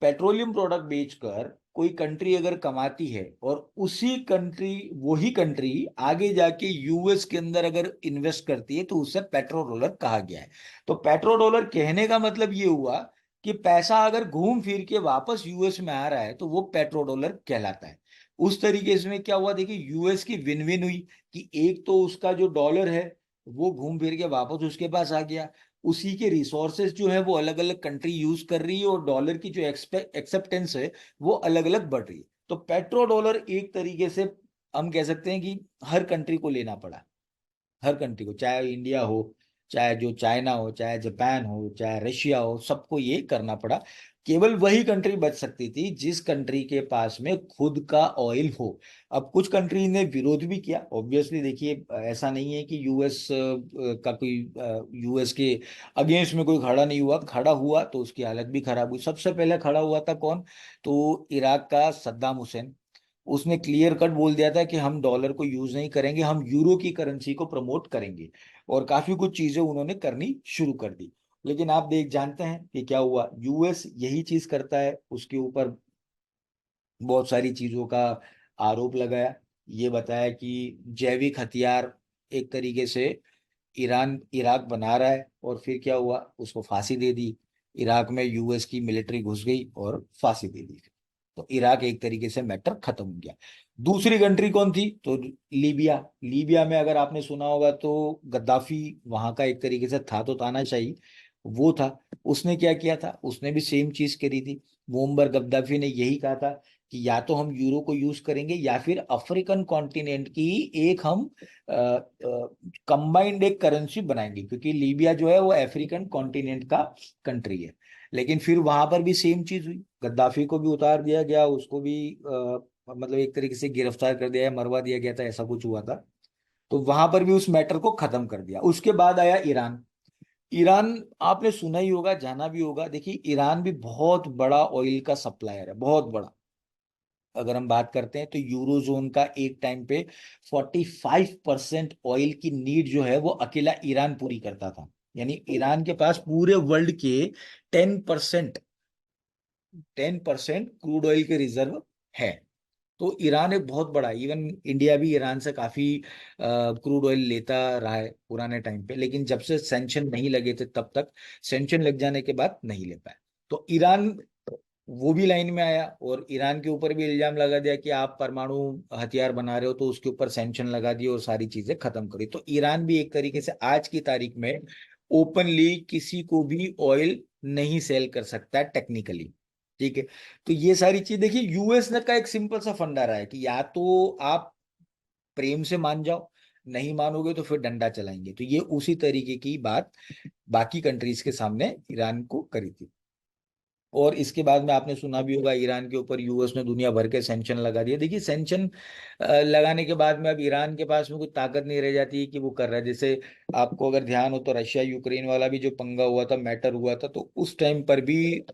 S2: पेट्रोलियम प्रोडक्ट बेचकर कोई कंट्री अगर कमाती है, और उसी कंट्री, वही कंट्री आगे जाके यूएस के अंदर अगर इन्वेस्ट करती है, तो उसे पेट्रो डॉलर कहा गया है। तो पेट्रो डॉलर कहने का मतलब ये हुआ कि पैसा अगर घूम फिर के वापस यूएस में आ रहा है तो वो पेट्रो डॉलर कहलाता है। उस तरीके से में क्या हुआ, देखिए, यूएस की विन विन हुई, कि एक तो उसका जो डॉलर है वो घूम फिर के वापस उसके पास आ गया, उसी के रिसोर्सेज जो है वो अलग अलग कंट्री यूज कर रही है, और डॉलर की जो एक्सेप्टेंस है वो अलग अलग बढ़ रही है। तो पेट्रो डॉलर एक तरीके से हम कह सकते हैं कि हर कंट्री को लेना पड़ा। हर कंट्री को, चाहे इंडिया हो, चाहे जो चाइना हो, चाहे जापान हो, चाहे रशिया हो, सबको ये करना पड़ा। केवल वही कंट्री बच सकती थी जिस कंट्री के पास में खुद का ऑयल हो। अब कुछ कंट्री ने विरोध भी किया, ऑब्वियसली। देखिए, ऐसा नहीं है कि यूएस का कोई, यूएस के अगेंस्ट में कोई खड़ा नहीं हुआ, खड़ा हुआ तो उसकी हालत भी खराब हुई। सबसे पहले खड़ा हुआ था कौन, तो इराक का सद्दाम हुसैन। उसने क्लियर कट बोल दिया था कि हम डॉलर को यूज नहीं करेंगे, हम यूरो की करेंसी को प्रमोट करेंगे, और काफी कुछ चीजें उन्होंने करनी शुरू कर दी। लेकिन आप देख जानते हैं कि क्या हुआ, यूएस यही चीज करता है, उसके ऊपर बहुत सारी चीजों का आरोप लगाया। ये बताया कि जैविक हथियार एक तरीके से ईरान इराक बना रहा है, और फिर क्या हुआ, उसको फांसी दे दी। इराक में यूएस की मिलिट्री घुस गई और फांसी दे दी। तो इराक एक तरीके से मैटर खत्म हो गया। दूसरी कंट्री कौन थी, तो लीबिया। लीबिया में अगर आपने सुना होगा तो गद्दाफी वहां का एक तरीके से था, तो तानाशाही वो था। उसने क्या किया था, उसने भी सेम चीज करी थी। मुअम्मर गद्दाफी ने यही कहा था कि या तो हम यूरो को यूज करेंगे, या फिर अफ्रीकन कॉन्टिनेंट की एक हम कंबाइंड एक करेंसी बनाएंगे, क्योंकि लीबिया जो है वो अफ्रीकन कॉन्टिनेंट का कंट्री है। लेकिन फिर वहां पर भी सेम चीज हुई, गद्दाफी को भी उतार दिया गया, उसको भी मतलब एक तरीके से गिरफ्तार कर दिया, मरवा दिया गया था, ऐसा कुछ हुआ था। तो वहां पर भी उस मैटर को खत्म कर दिया। उसके बाद आया ईरान। ईरान, आपने सुना ही होगा, जाना भी होगा। देखिए, ईरान भी बहुत बड़ा ऑयल का सप्लायर है, बहुत बड़ा। अगर हम बात करते हैं तो यूरोजोन का एक टाइम पे 45% ऑयल की नीड जो है वो अकेला ईरान पूरी करता था। यानी ईरान के पास पूरे वर्ल्ड के 10% 10% क्रूड ऑयल के रिजर्व है। तो ईरान एक बहुत बड़ा, इवन इंडिया भी ईरान से काफी क्रूड ऑयल लेता रहा है पुराने टाइम पे, लेकिन जब से सैंक्शन नहीं लगे थे तब तक, सैंक्शन लग जाने के बाद नहीं ले पाए। तो ईरान वो भी लाइन में आया, और ईरान के ऊपर भी इल्जाम लगा दिया कि आप परमाणु हथियार बना रहे हो, तो उसके ऊपर सैंक्शन लगा दिए और सारी चीजें खत्म करी। तो ईरान भी एक तरीके से आज की तारीख में ओपनली किसी को भी ऑयल नहीं सेल कर सकता है टेक्निकली। ठीक है। तो ये सारी चीज, देखिए, यूएस का एक सिंपल सा फंडा रहा है कि या तो आप प्रेम से मान जाओ, नहीं मानोगे तो फिर डंडा चलाएंगे। तो ये उसी तरीके की बात बाकी कंट्रीज के सामने ईरान को करी थी। और इसके बाद में आपने सुना भी होगा, ईरान के ऊपर यूएस ने दुनिया भर के सैंक्शन लगा दिए। देखिए, सैंक्शन लगाने के बाद में अब ईरान के पास में कोई ताकत नहीं रह जाती है कि वो कर रहा है। जैसे आपको अगर ध्यान हो तो रशिया यूक्रेन वाला भी जो पंगा हुआ था, मैटर हुआ था, तो उस टाइम पर भी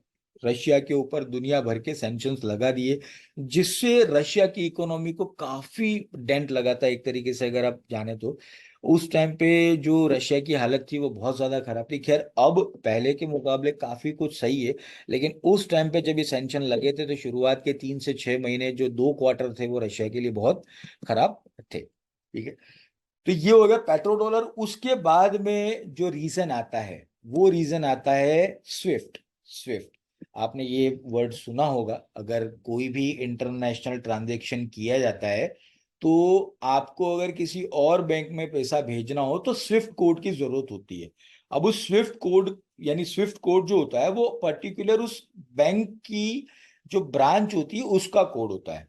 S2: रशिया के ऊपर दुनिया भर के सैंक्शंस लगा दिए, जिससे रशिया की इकोनॉमी को काफी डेंट लगा था एक तरीके से, अगर आप जाने तो। उस टाइम पे जो रशिया की हालत थी वो बहुत ज्यादा खराब थी। खैर अब पहले के मुकाबले काफी कुछ सही है, लेकिन उस टाइम पे जब ये सैंक्शन लगे थे तो शुरुआत के 3 से 6 महीने, जो 2 क्वार्टर थे, वो रशिया के लिए बहुत खराब थे। ठीक है, तो ये हो गया पेट्रो डॉलर। उसके बाद में जो रीजन आता है, वो रीजन आता है स्विफ्ट। स्विफ्ट, आपने ये वर्ड सुना होगा। अगर कोई भी इंटरनेशनल ट्रांजैक्शन किया जाता है तो आपको अगर किसी और बैंक में पैसा भेजना हो तो स्विफ्ट कोड की जरूरत होती है। अब उस स्विफ्ट कोड, यानी स्विफ्ट कोड जो होता है वो पर्टिकुलर उस बैंक की जो ब्रांच होती है उसका कोड होता है।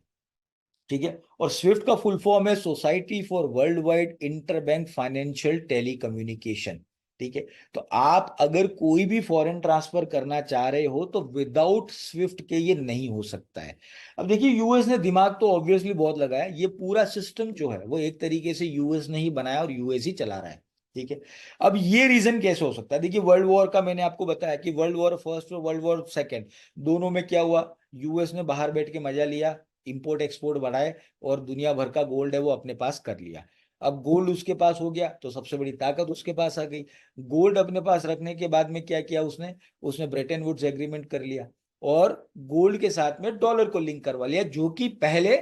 S2: ठीक है, और स्विफ्ट का फुल फॉर्म है society for world wide interbank financial telecommunication. ठीक है, तो आप अगर कोई भी फॉरेन ट्रांसफर करना चाह रहे हो तो विदाउट स्विफ्ट के ये नहीं हो सकता है। अब देखिए, यूएस ने दिमाग तो ऑब्वियसली बहुत लगाया, ये पूरा सिस्टम जो है वो एक तरीके से यूएस ने ही बनाया और यूएस ही चला रहा है। ठीक है, अब ये रीजन कैसे हो सकता है? देखिए, वर्ल्ड वॉर का मैंने आपको बताया कि वर्ल्ड वॉर फर्स्ट और वर्ल्ड वॉर सेकेंड दोनों में क्या हुआ, यूएस ने बाहर बैठ के मजा लिया, इंपोर्ट एक्सपोर्ट बढ़ाए और दुनिया भर का गोल्ड है वो अपने पास कर लिया। अब गोल्ड उसके पास हो गया तो सबसे बड़ी ताकत उसके पास आ गई। गोल्ड अपने पास रखने के बाद में क्या किया उसने, उसने ब्रेटन वुड्स एग्रीमेंट कर लिया और गोल्ड के साथ में डॉलर को लिंक करवा लिया, जो कि पहले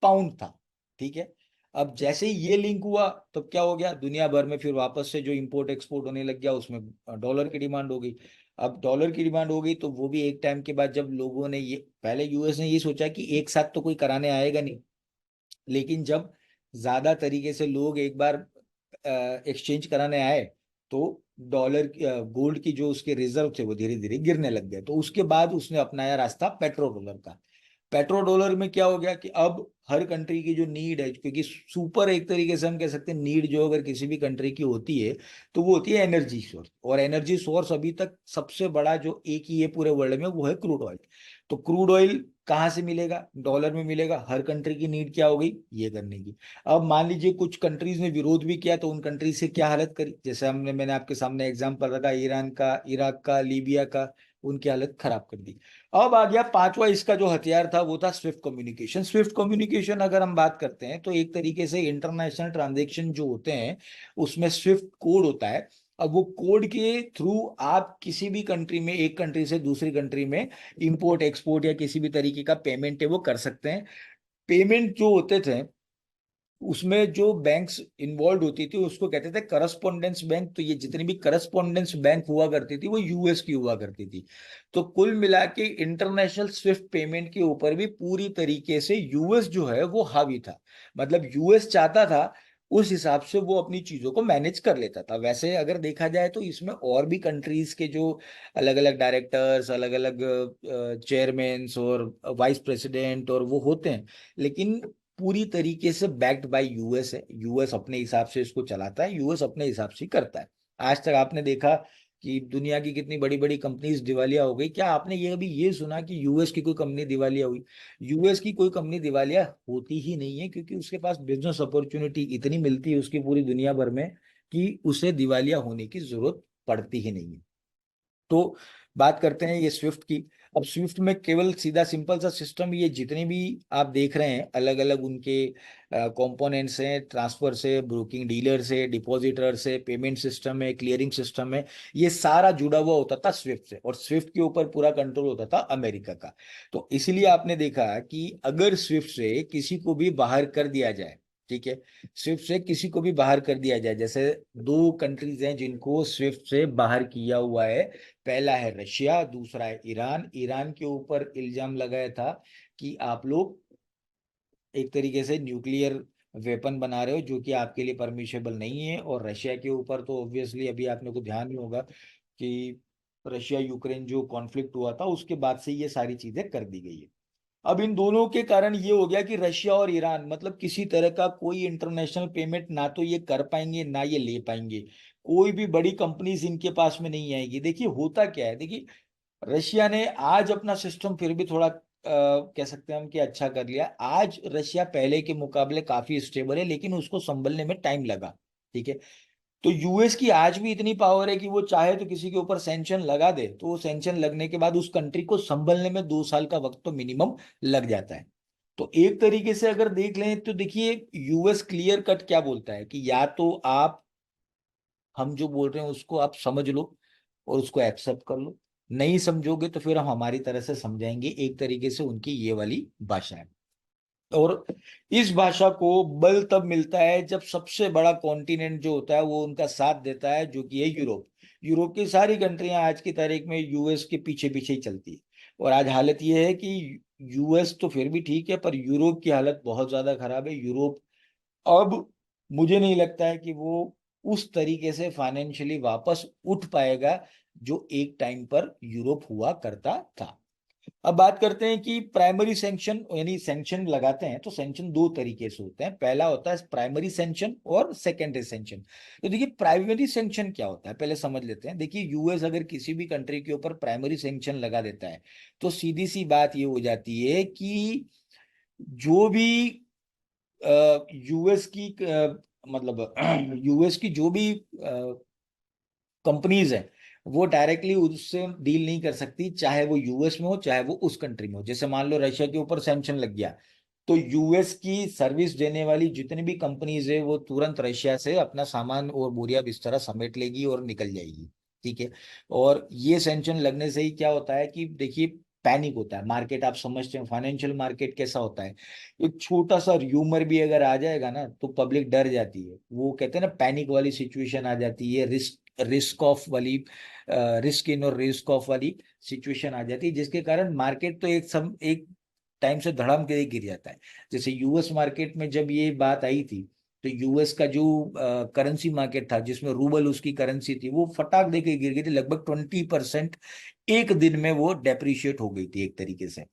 S2: पाउंड था। ठीक है, अब जैसे ही ये लिंक हुआ तो क्या हो गया, दुनिया भर में फिर वापस से जो इंपोर्ट एक्सपोर्ट होने लग गया उसमें डॉलर की डिमांड हो गई। अब डॉलर की डिमांड हो गई तो वो भी एक टाइम के बाद, जब लोगों ने ये, पहले यूएस ने ये सोचा कि एक साथ तो कोई कराने आएगा नहीं, लेकिन जब ज्यादा तरीके से लोग एक बार एक्सचेंज कराने आए तो डॉलर, गोल्ड की जो उसके रिजर्व थे वो धीरे धीरे गिरने लग गए। तो उसके बाद उसने अपनाया रास्ता पेट्रो डॉलर का। पेट्रो डॉलर में क्या हो गया कि अब हर कंट्री की जो नीड है, क्योंकि सुपर एक तरीके से हम कह सकते हैं नीड जो अगर किसी भी कंट्री की होती है तो वो होती है एनर्जी सोर्स, और एनर्जी सोर्स अभी तक सबसे बड़ा जो एक ही है पूरे वर्ल्ड में वो है क्रूड ऑयल। तो क्रूड ऑयल कहाँ से मिलेगा? डॉलर में मिलेगा। हर कंट्री की नीड क्या हो गई, ये करने की। अब मान लीजिए कुछ कंट्रीज ने विरोध भी किया तो उन कंट्रीज से क्या हालत करी, जैसे मैंने आपके सामने एग्जांपल रखा ईरान का, इराक का, लीबिया का, उनकी हालत खराब कर दी। अब आ गया पांचवा इसका जो हथियार था, वो था स्विफ्ट कम्युनिकेशन। स्विफ्ट कम्युनिकेशन अगर हम बात करते हैं तो एक तरीके से इंटरनेशनल ट्रांजेक्शन जो होते हैं उसमें स्विफ्ट कोड होता है। अब वो कोड के थ्रू आप किसी भी कंट्री में, एक कंट्री से दूसरी कंट्री में इंपोर्ट एक्सपोर्ट या किसी भी तरीके का पेमेंट है वो कर सकते हैं। पेमेंट जो होते थे उसमें जो बैंक्स इन्वॉल्व होती थी उसको कहते थे करस्पॉन्डेंस बैंक। तो ये जितनी भी करस्पॉन्डेंस बैंक हुआ करती थी वो यूएस की हुआ करती थी। तो कुल मिला के इंटरनेशनल स्विफ्ट पेमेंट के ऊपर भी पूरी तरीके से यूएस जो है वो हावी था। मतलब यूएस चाहता था उस हिसाब से वो अपनी चीजों को मैनेज कर लेता था। वैसे अगर देखा जाए तो इसमें और भी कंट्रीज के जो अलग अलग डायरेक्टर्स, अलग अलग चेयरमैन्स और वाइस प्रेसिडेंट और वो होते हैं, लेकिन पूरी तरीके से बैक्ड बाय यूएस है। यूएस अपने हिसाब से इसको चलाता है, यूएस अपने हिसाब से करता है। आज तक आपने देखा कि दुनिया की कितनी बड़ी बड़ी कंपनीज दिवालिया हो गई। क्या आपने ये अभी ये सुना कि यूएस की कोई कंपनी दिवालिया हुई? यूएस की कोई कंपनी दिवालिया होती ही नहीं है, क्योंकि उसके पास बिजनेस अपॉर्चुनिटी इतनी मिलती है उसकी पूरी दुनिया भर में कि उसे दिवालिया होने की जरूरत पड़ती ही नहीं है। तो बात करते हैं ये स्विफ्ट की। अब स्विफ्ट में केवल सीधा सिंपल सा सिस्टम, ये जितने भी आप देख रहे हैं अलग अलग उनके कंपोनेंट्स हैं, ट्रांसफर से, ब्रोकिंग डीलर से, डिपॉजिटर से, पेमेंट सिस्टम है, क्लियरिंग सिस्टम है, ये सारा जुड़ा हुआ होता था स्विफ्ट से। और स्विफ्ट के ऊपर पूरा कंट्रोल होता था अमेरिका का। तो इसलिए आपने देखा कि अगर स्विफ्ट से किसी को भी बाहर कर दिया जाए, ठीक है, स्विफ्ट से किसी को भी बाहर कर दिया जाए, जैसे दो कंट्रीज हैं जिनको स्विफ्ट से बाहर किया हुआ है। पहला है रशिया, दूसरा है ईरान। ईरान के ऊपर इल्जाम लगाया था कि आप लोग एक तरीके से न्यूक्लियर वेपन बना रहे हो जो कि आपके लिए परमिशेबल नहीं है। और रशिया के ऊपर तो ऑब्वियसली अभी आपने को ध्यान ही होगा कि रशिया यूक्रेन जो कॉन्फ्लिक्ट हुआ था उसके बाद से ये सारी चीजें कर दी गई है। अब इन दोनों के कारण ये हो गया कि रशिया और ईरान मतलब किसी तरह का कोई इंटरनेशनल पेमेंट ना तो ये कर पाएंगे ना ये ले पाएंगे। कोई भी बड़ी कंपनीज इनके पास में नहीं आएगी। देखिए होता क्या है, देखिए रशिया ने आज अपना सिस्टम फिर भी थोड़ा कह सकते हैं हम कि अच्छा कर लिया। आज रशिया पहले के मुकाबले काफी स्टेबल है, लेकिन उसको संभलने में टाइम लगा। ठीक है, तो यूएस की आज भी इतनी पावर है कि वो चाहे तो किसी के ऊपर सैंक्शन लगा दे, तो वो सैंक्शन लगने के बाद उस कंट्री को संभलने में 2 साल का वक्त तो मिनिमम लग जाता है। तो एक तरीके से अगर देख लें तो देखिए, यूएस क्लियर कट क्या बोलता है कि या तो आप हम जो बोल रहे हैं उसको आप समझ लो और उसको एक्सेप्ट कर लो, नहीं समझोगे तो फिर हम हमारी तरह से समझाएंगे। एक तरीके से उनकी ये वाली भाषा है। और इस भाषा को बल तब मिलता है जब सबसे बड़ा कॉन्टिनेंट जो होता है वो उनका साथ देता है, जो कि है यूरोप। यूरोप की सारी कंट्रियां आज की तारीख में यूएस के पीछे पीछे ही चलती है। और आज हालत ये है कि यूएस तो फिर भी ठीक है, पर यूरोप की हालत बहुत ज्यादा खराब है। यूरोप अब मुझे नहीं लगता है कि वो उस तरीके से फाइनेंशियली वापस उठ पाएगा जो एक टाइम पर यूरोप हुआ करता था। अब बात करते हैं कि प्राइमरी सैंक्शन, यानी सैंक्शन लगाते हैं तो सैंक्शन दो तरीके से होते हैं। पहला होता है प्राइमरी सैंक्शन और सेकेंडरी सैंक्शन। तो देखिए प्राइमरी सैंक्शन क्या होता है पहले समझ लेते हैं। देखिए यूएस अगर किसी भी कंट्री के ऊपर प्राइमरी सैंक्शन लगा देता है तो सीधी सी बात ये हो जाती है कि जो भी यूएस की मतलब यूएस की जो भी कंपनीज हैं वो डायरेक्टली उससे डील नहीं कर सकती, चाहे वो यूएस में हो चाहे वो उस कंट्री में हो। जैसे मान लो रशिया के ऊपर सैंक्शन लग गया तो यूएस की सर्विस देने वाली जितनी भी कंपनीज है वो तुरंत रशिया से अपना सामान और बोरिया बिस्तरा समेट लेगी और निकल जाएगी। ठीक है। और ये सैंक्शन लगने से ही क्या होता है कि देखिए पैनिक होता है मार्केट। आप समझते हैं फाइनेंशियल मार्केट कैसा होता है, एक छोटा सा र्यूमर भी अगर आ जाएगा ना तो पब्लिक डर जाती है। वो कहते हैं ना पैनिक वाली सिचुएशन आ जाती है, रिस्क ऑफ वाली, रिस्क इन और रिस्क ऑफ वाली सिचुएशन आ जाती है, जिसके कारण मार्केट तो एक टाइम से धड़ाम के गिर जाता है। जैसे यूएस मार्केट में जब ये बात आई थी तो यूएस का जो करेंसी मार्केट था जिसमें रूबल उसकी करेंसी थी वो फटाक दे के गिर गई थी, लगभग 20% एक दिन में वो डेप्रिशिएट हो गई थी एक तरीके से।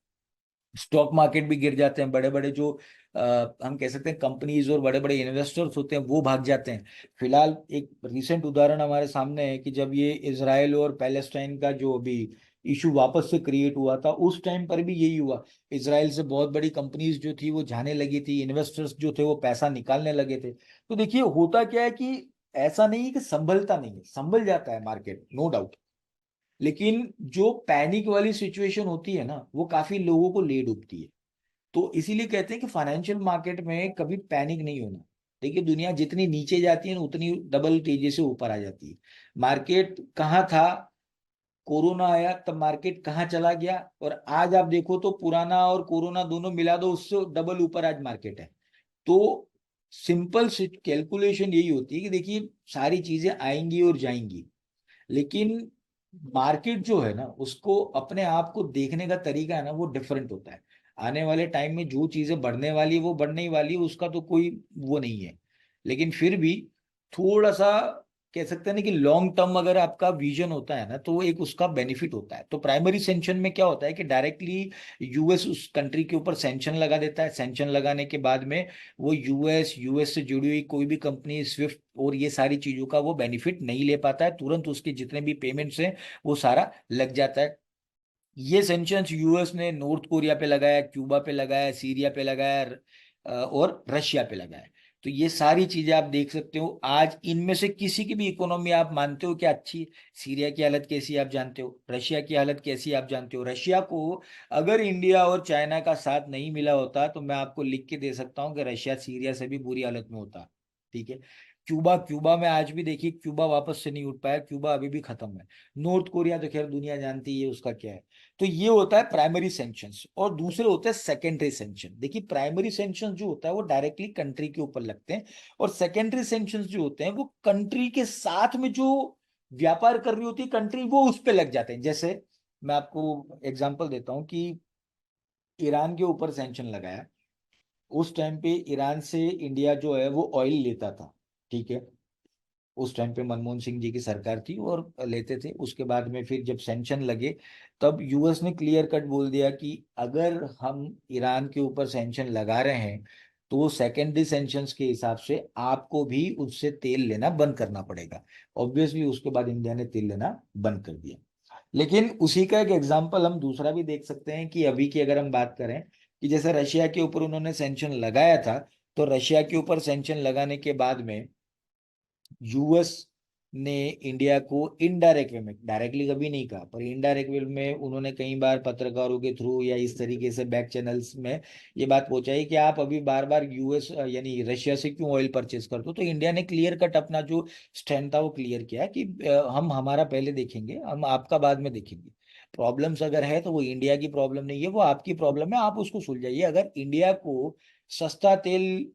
S2: स्टॉक मार्केट भी गिर जाते हैं, बड़े बड़े जो हम कह सकते हैं कंपनीज और बड़े बड़े इन्वेस्टर्स होते हैं वो भाग जाते हैं। फिलहाल एक रिसेंट उदाहरण हमारे सामने है कि जब ये इसराइल और पैलेस्टाइन का जो अभी इशू वापस से क्रिएट हुआ था उस टाइम पर भी यही हुआ। इसराइल से बहुत बड़ी कंपनीज जो थी वो जाने लगी थी, इन्वेस्टर्स जो थे वो पैसा निकालने लगे थे। तो देखिए होता क्या है कि ऐसा नहीं है कि संभलता नहीं है, संभल जाता है मार्केट, नो डाउट। लेकिन जो पैनिक वाली सिचुएशन होती है ना वो काफी लोगों को ले डूबती है। तो इसीलिए कहते हैं कि फाइनेंशियल मार्केट में कभी पैनिक नहीं होना। देखिए दुनिया जितनी नीचे जाती है ना उतनी डबल तेजी से ऊपर आ जाती है। मार्केट कहाँ था, कोरोना आया तब मार्केट कहाँ चला गया, और आज आप देखो तो पुराना और कोरोना दोनों मिला दो उससे डबल ऊपर आज मार्केट है। तो सिंपल कैलकुलेशन यही होती है कि देखिए सारी चीजें आएंगी और जाएंगी, लेकिन मार्केट जो है ना उसको अपने आप को देखने का तरीका है ना वो डिफरेंट होता है। आने वाले टाइम में जो चीजें बढ़ने वाली है वो बढ़ने ही वाली है, उसका तो कोई वो नहीं है। लेकिन फिर भी थोड़ा सा कह सकते हैं ना कि लॉन्ग टर्म अगर आपका विजन होता है ना तो एक उसका बेनिफिट होता है। तो प्राइमरी सेंक्शन में क्या होता है कि डायरेक्टली यूएस उस कंट्री के ऊपर सेंक्शन लगा देता है। सेंक्शन लगाने के बाद में वो यूएस से जुड़ी हुई कोई भी कंपनी स्विफ्ट और ये सारी चीजों का वो बेनिफिट नहीं ले पाता है, तुरंत उसके जितने भी पेमेंट्स हैं वो सारा लग जाता है। ये सैंक्शंस यूएस ने नॉर्थ कोरिया पे लगाया, क्यूबा पे लगाया, सीरिया पे लगाया, और रशिया पे लगाया। तो ये सारी चीजें आप देख सकते हो। आज इनमें से किसी की भी इकोनॉमी आप मानते हो क्या अच्छी है? सीरिया की हालत कैसी है आप जानते हो, रशिया की हालत कैसी है आप जानते हो। रशिया को अगर इंडिया और चाइना का साथ नहीं मिला होता तो मैं आपको लिख के दे सकता हूँ कि रशिया सीरिया से भी बुरी हालत में होता। ठीक है। क्यूबा क्यूबा में आज भी देखिए क्यूबा वापस से नहीं उठ पाया, क्यूबा अभी भी खत्म है। नॉर्थ कोरिया तो खैर दुनिया जानती है उसका क्या है। तो ये होता है प्राइमरी सैंक्शंस, और दूसरे होते हैं सेकेंडरी सैंक्शन। देखिए प्राइमरी सैंक्शंस जो होता है वो डायरेक्टली कंट्री के ऊपर लगते हैं, और सेकेंडरी सैंक्शंस जो होते हैं वो कंट्री के साथ में जो व्यापार कर रही होती है कंट्री वो उस पे लग जाते हैं। जैसे मैं आपको एग्जांपल देता हूं कि ईरान के ऊपर सैंक्शन लगाया, उस टाइम पे ईरान से इंडिया जो है वो ऑयल लेता था। ठीक है। उस टाइम पे मनमोहन सिंह जी की सरकार थी और लेते थे। उसके बाद में फिर जब सैंक्शन लगे तब यूएस ने क्लियर कट बोल दिया कि अगर हम ईरान के ऊपर सैंक्शन लगा रहे हैं तो सेकेंडरी सैंक्शंस के हिसाब से आपको भी उससे तेल लेना बंद करना पड़ेगा। ऑब्वियसली उसके बाद इंडिया ने तेल लेना बंद कर दिया। लेकिन उसी का एक एग्जाम्पल हम दूसरा भी देख सकते हैं कि अभी की अगर हम बात करें कि जैसे रशिया के ऊपर उन्होंने सैंक्शन लगाया था, तो रशिया के ऊपर सैंक्शन लगाने के बाद में यूएस ने इंडिया को इनडायरेक्ट वे में, डायरेक्टली कभी नहीं कहा, पर इनडायरेक्ट वे में उन्होंने कई बार पत्रकारों के थ्रू या इस तरीके से बैक चैनल्स में ये बात पहुंचाई कि आप अभी बार बार यूएस यानी रशिया से क्यों ऑयल परचेज करते हो। तो इंडिया ने क्लियर कट अपना जो स्टैंड था वो क्लियर किया कि हम हमारा पहले देखेंगे, हम आपका बाद में देखेंगे। प्रॉब्लम्स अगर है तो वो इंडिया की प्रॉब्लम नहीं है, वो आपकी प्रॉब्लम है, आप उसको सुलझाइए। अगर इंडिया को सस्ता तेल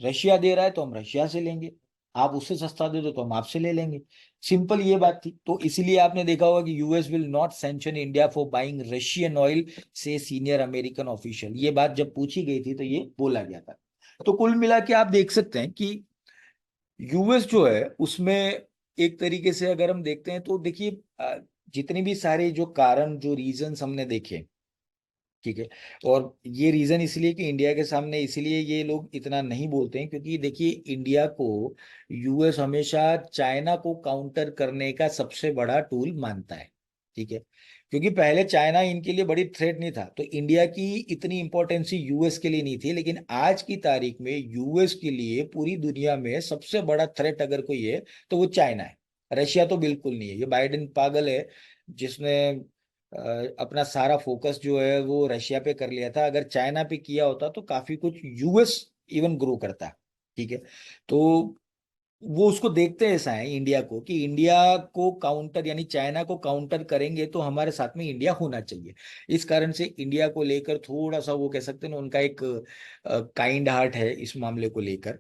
S2: रशिया दे रहा है तो हम रशिया से लेंगे, आप उससे सस्ता दे दो तो हम आपसे ले लेंगे। सिंपल ये बात थी। तो इसीलिए आपने देखा होगा कि US will not sanction India for buying Russian oil से सीनियर अमेरिकन ऑफिशियल, ये बात जब पूछी गई थी तो ये बोला गया था। तो कुल मिला के आप देख सकते हैं कि यूएस जो है उसमें एक तरीके से अगर हम देखते हैं तो देखिए जितने भी सारे जो कारण जो रीजंस हमने देखे, ठीक है, और ये रीजन इसलिए कि इंडिया के सामने इसलिए ये लोग इतना नहीं बोलते हैं क्योंकि देखिए इंडिया को यूएस हमेशा चाइना को काउंटर करने का सबसे बड़ा टूल मानता है, ठीक है। क्योंकि पहले चाइना इनके लिए बड़ी थ्रेट नहीं था, तो इंडिया की इतनी इंपॉर्टेंसी यूएस के लिए नहीं थी, लेकिन आज की तारीख में यूएस के लिए पूरी दुनिया में सबसे बड़ा थ्रेट अगर कोई है तो वो चाइना है। रशिया तो बिल्कुल नहीं है, ये बाइडेन पागल है जिसने अपना सारा फोकस जो है वो रशिया पे कर लिया था। अगर चाइना पे किया होता तो काफी कुछ यूएस इवन ग्रो करता, ठीक है। तो वो उसको देखते ऐसा है इंडिया को कि इंडिया को काउंटर यानी चाइना को काउंटर करेंगे तो हमारे साथ में इंडिया होना चाहिए। इस कारण से इंडिया को लेकर थोड़ा सा वो कह सकते हैं ना, उनका एक काइंड हार्ट है इस मामले को लेकर,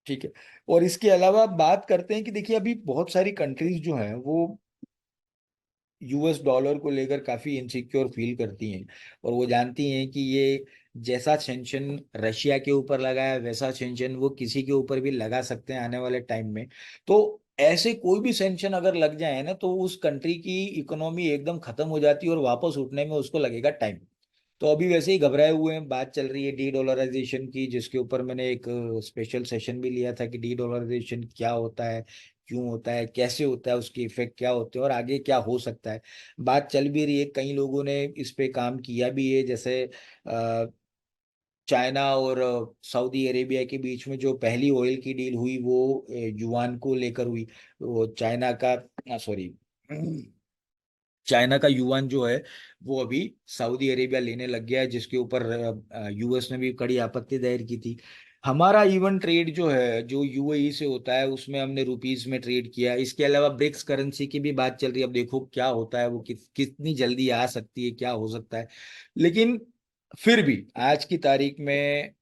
S2: ठीक है। और इसके अलावा बात करते हैं कि देखिए अभी बहुत सारी कंट्रीज जो हैं वो यूएस डॉलर को लेकर काफी इनसिक्योर फील करती हैं, और वो जानती हैं कि ये जैसा सेंशन रशिया के ऊपर लगा है वैसा सेंशन वो किसी के ऊपर भी लगा सकते हैं आने वाले टाइम में। तो ऐसे कोई भी सेंशन अगर लग जाए ना तो उस कंट्री की इकोनॉमी एकदम खत्म हो जाती है और वापस उठने में उसको लगेगा टाइम। तो अभी वैसे ही घबराए हुए हैं, बात चल रही है डी डॉलराइजेशन की, जिसके ऊपर मैंने एक स्पेशल सेशन भी लिया था कि डी डॉलराइजेशन क्या होता है, क्यों होता है, कैसे होता है, उसके इफेक्ट क्या होते हैं और आगे क्या हो सकता है। बात चल भी रही है, कई लोगों ने इस पे काम किया भी है, जैसे चाइना और सऊदी अरेबिया के बीच में जो पहली ऑयल की डील हुई वो युआन को लेकर हुई। वो चाइना का सॉरी चाइना का युआन जो है वो अभी सऊदी अरेबिया लेने लग गया है, जिसके ऊपर यूएस ने भी कड़ी आपत्ति दायर की थी। हमारा इवन ट्रेड जो है जो यूएई से होता है उसमें हमने रुपीस में ट्रेड किया। इसके अलावा ब्रिक्स करेंसी की भी बात चल रही है, अब देखो क्या होता है, वो कितनी जल्दी आ सकती है, क्या हो सकता है। लेकिन फिर भी आज की तारीख में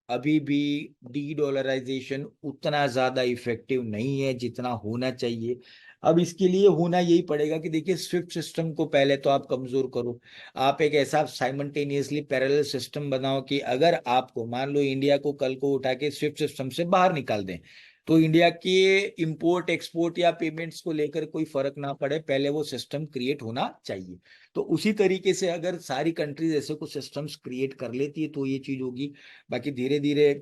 S2: अभी भी डी डॉलराइजेशन उतना ज्यादा इफेक्टिव नहीं है जितना होना चाहिए। अब इसके लिए होना यही पड़ेगा कि देखिए स्विफ्ट सिस्टम को पहले तो आप कमजोर करो। आप एक ऐसा साइमल्टेनियसली पैरेलल सिस्टम बनाओ कि अगर आपको मान लो इंडिया को कल को उठा के स्विफ्ट सिस्टम से बाहर निकाल दें तो इंडिया के इंपोर्ट एक्सपोर्ट या पेमेंट्स को लेकर कोई फर्क ना पड़े, पहले वो सिस्टम क्रिएट होना चाहिए। तो उसी तरीके से अगर सारी कंट्रीज ऐसे कुछ सिस्टम्स क्रिएट कर लेती है तो ये चीज होगी। बाकी धीरे धीरे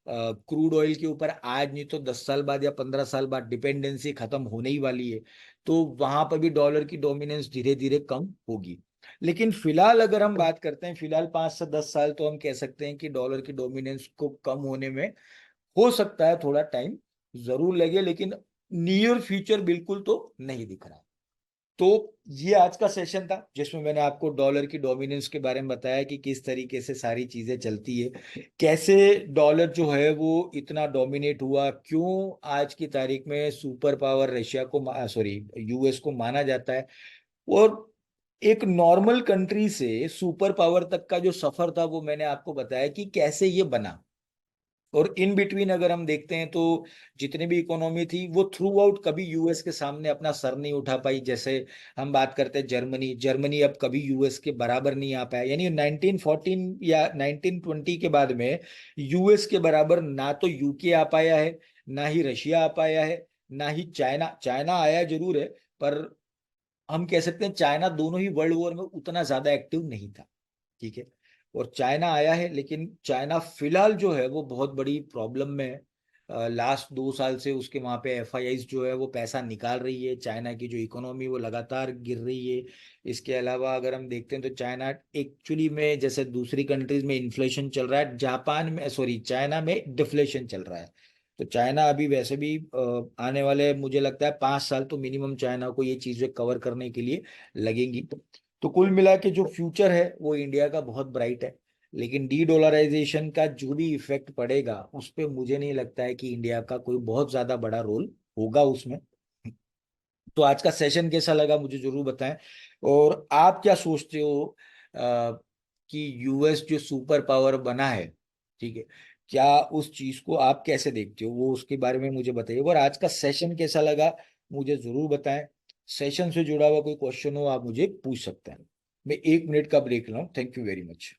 S2: क्रूड ऑयल के ऊपर आज नहीं तो 10 साल बाद या 15 साल बाद डिपेंडेंसी खत्म होने ही वाली है, तो वहां पर भी डॉलर की डोमिनेंस धीरे धीरे कम होगी। लेकिन फिलहाल अगर हम बात करते हैं, फिलहाल 5 से 10 साल तो हम कह सकते हैं कि डॉलर की डोमिनेंस को कम होने में हो सकता है थोड़ा टाइम जरूर लगे, लेकिन नियर फ्यूचर बिल्कुल तो नहीं दिख रहा। तो ये आज का सेशन था जिसमें मैंने आपको डॉलर की डोमिनेंस के बारे में बताया कि किस तरीके से सारी चीजें चलती है, कैसे डॉलर जो है वो इतना डोमिनेट हुआ, क्यों आज की तारीख में सुपर पावर रशिया को सॉरी यूएस को माना जाता है, और एक नॉर्मल कंट्री से सुपर पावर तक का जो सफर था वो मैंने आपको बताया कि कैसे ये बना। और इन बिटवीन अगर हम देखते हैं तो जितनी भी इकोनॉमी थी वो थ्रू आउट कभी यूएस के सामने अपना सर नहीं उठा पाई। जैसे हम बात करते हैं जर्मनी, जर्मनी अब कभी यूएस के बराबर नहीं आ पाया, यानी 1914 या 1920 के बाद में यूएस के बराबर ना तो यूके आ पाया है, ना ही रशिया आ पाया है, ना ही चाइना। चाइना आया जरूर है, पर हम कह सकते हैं चाइना दोनों ही वर्ल्ड वॉर में उतना ज्यादा एक्टिव नहीं था, ठीक है। और चाइना आया है लेकिन चाइना फिलहाल जो है वो बहुत बड़ी प्रॉब्लम में है। लास्ट 2 साल से उसके वहां पे एफआईआईज जो है वो पैसा निकाल रही है, चाइना की जो इकोनॉमी वो लगातार गिर रही है। इसके अलावा अगर हम देखते हैं तो चाइना एक्चुअली में जैसे दूसरी कंट्रीज में इन्फ्लेशन चल रहा है, जापान में सॉरी चाइना में डिफ्लेशन चल रहा है। तो चाइना अभी वैसे भी आने वाले मुझे लगता है 5 साल तो मिनिमम चाइना को ये चीजें कवर करने के लिए लगेंगी। तो कुल मिला के जो फ्यूचर है वो इंडिया का बहुत ब्राइट है, लेकिन डी डॉलराइजेशन का जो भी इफेक्ट पड़ेगा उस पे मुझे नहीं लगता है कि इंडिया का कोई बहुत ज्यादा बड़ा रोल होगा उसमें। तो आज का सेशन कैसा लगा मुझे जरूर बताएं। और आप क्या सोचते हो कि यूएस जो सुपर पावर बना है, ठीक है, क्या उस चीज को आप कैसे देखते हो, वो उसके बारे में मुझे बताइए। और आज का सेशन कैसा लगा मुझे जरूर बताएं। सेशन से जुड़ा हुआ कोई क्वेश्चन हो आप मुझे पूछ सकते हैं। मैं 1 मिनट का ब्रेक लूँ। Thank you very much.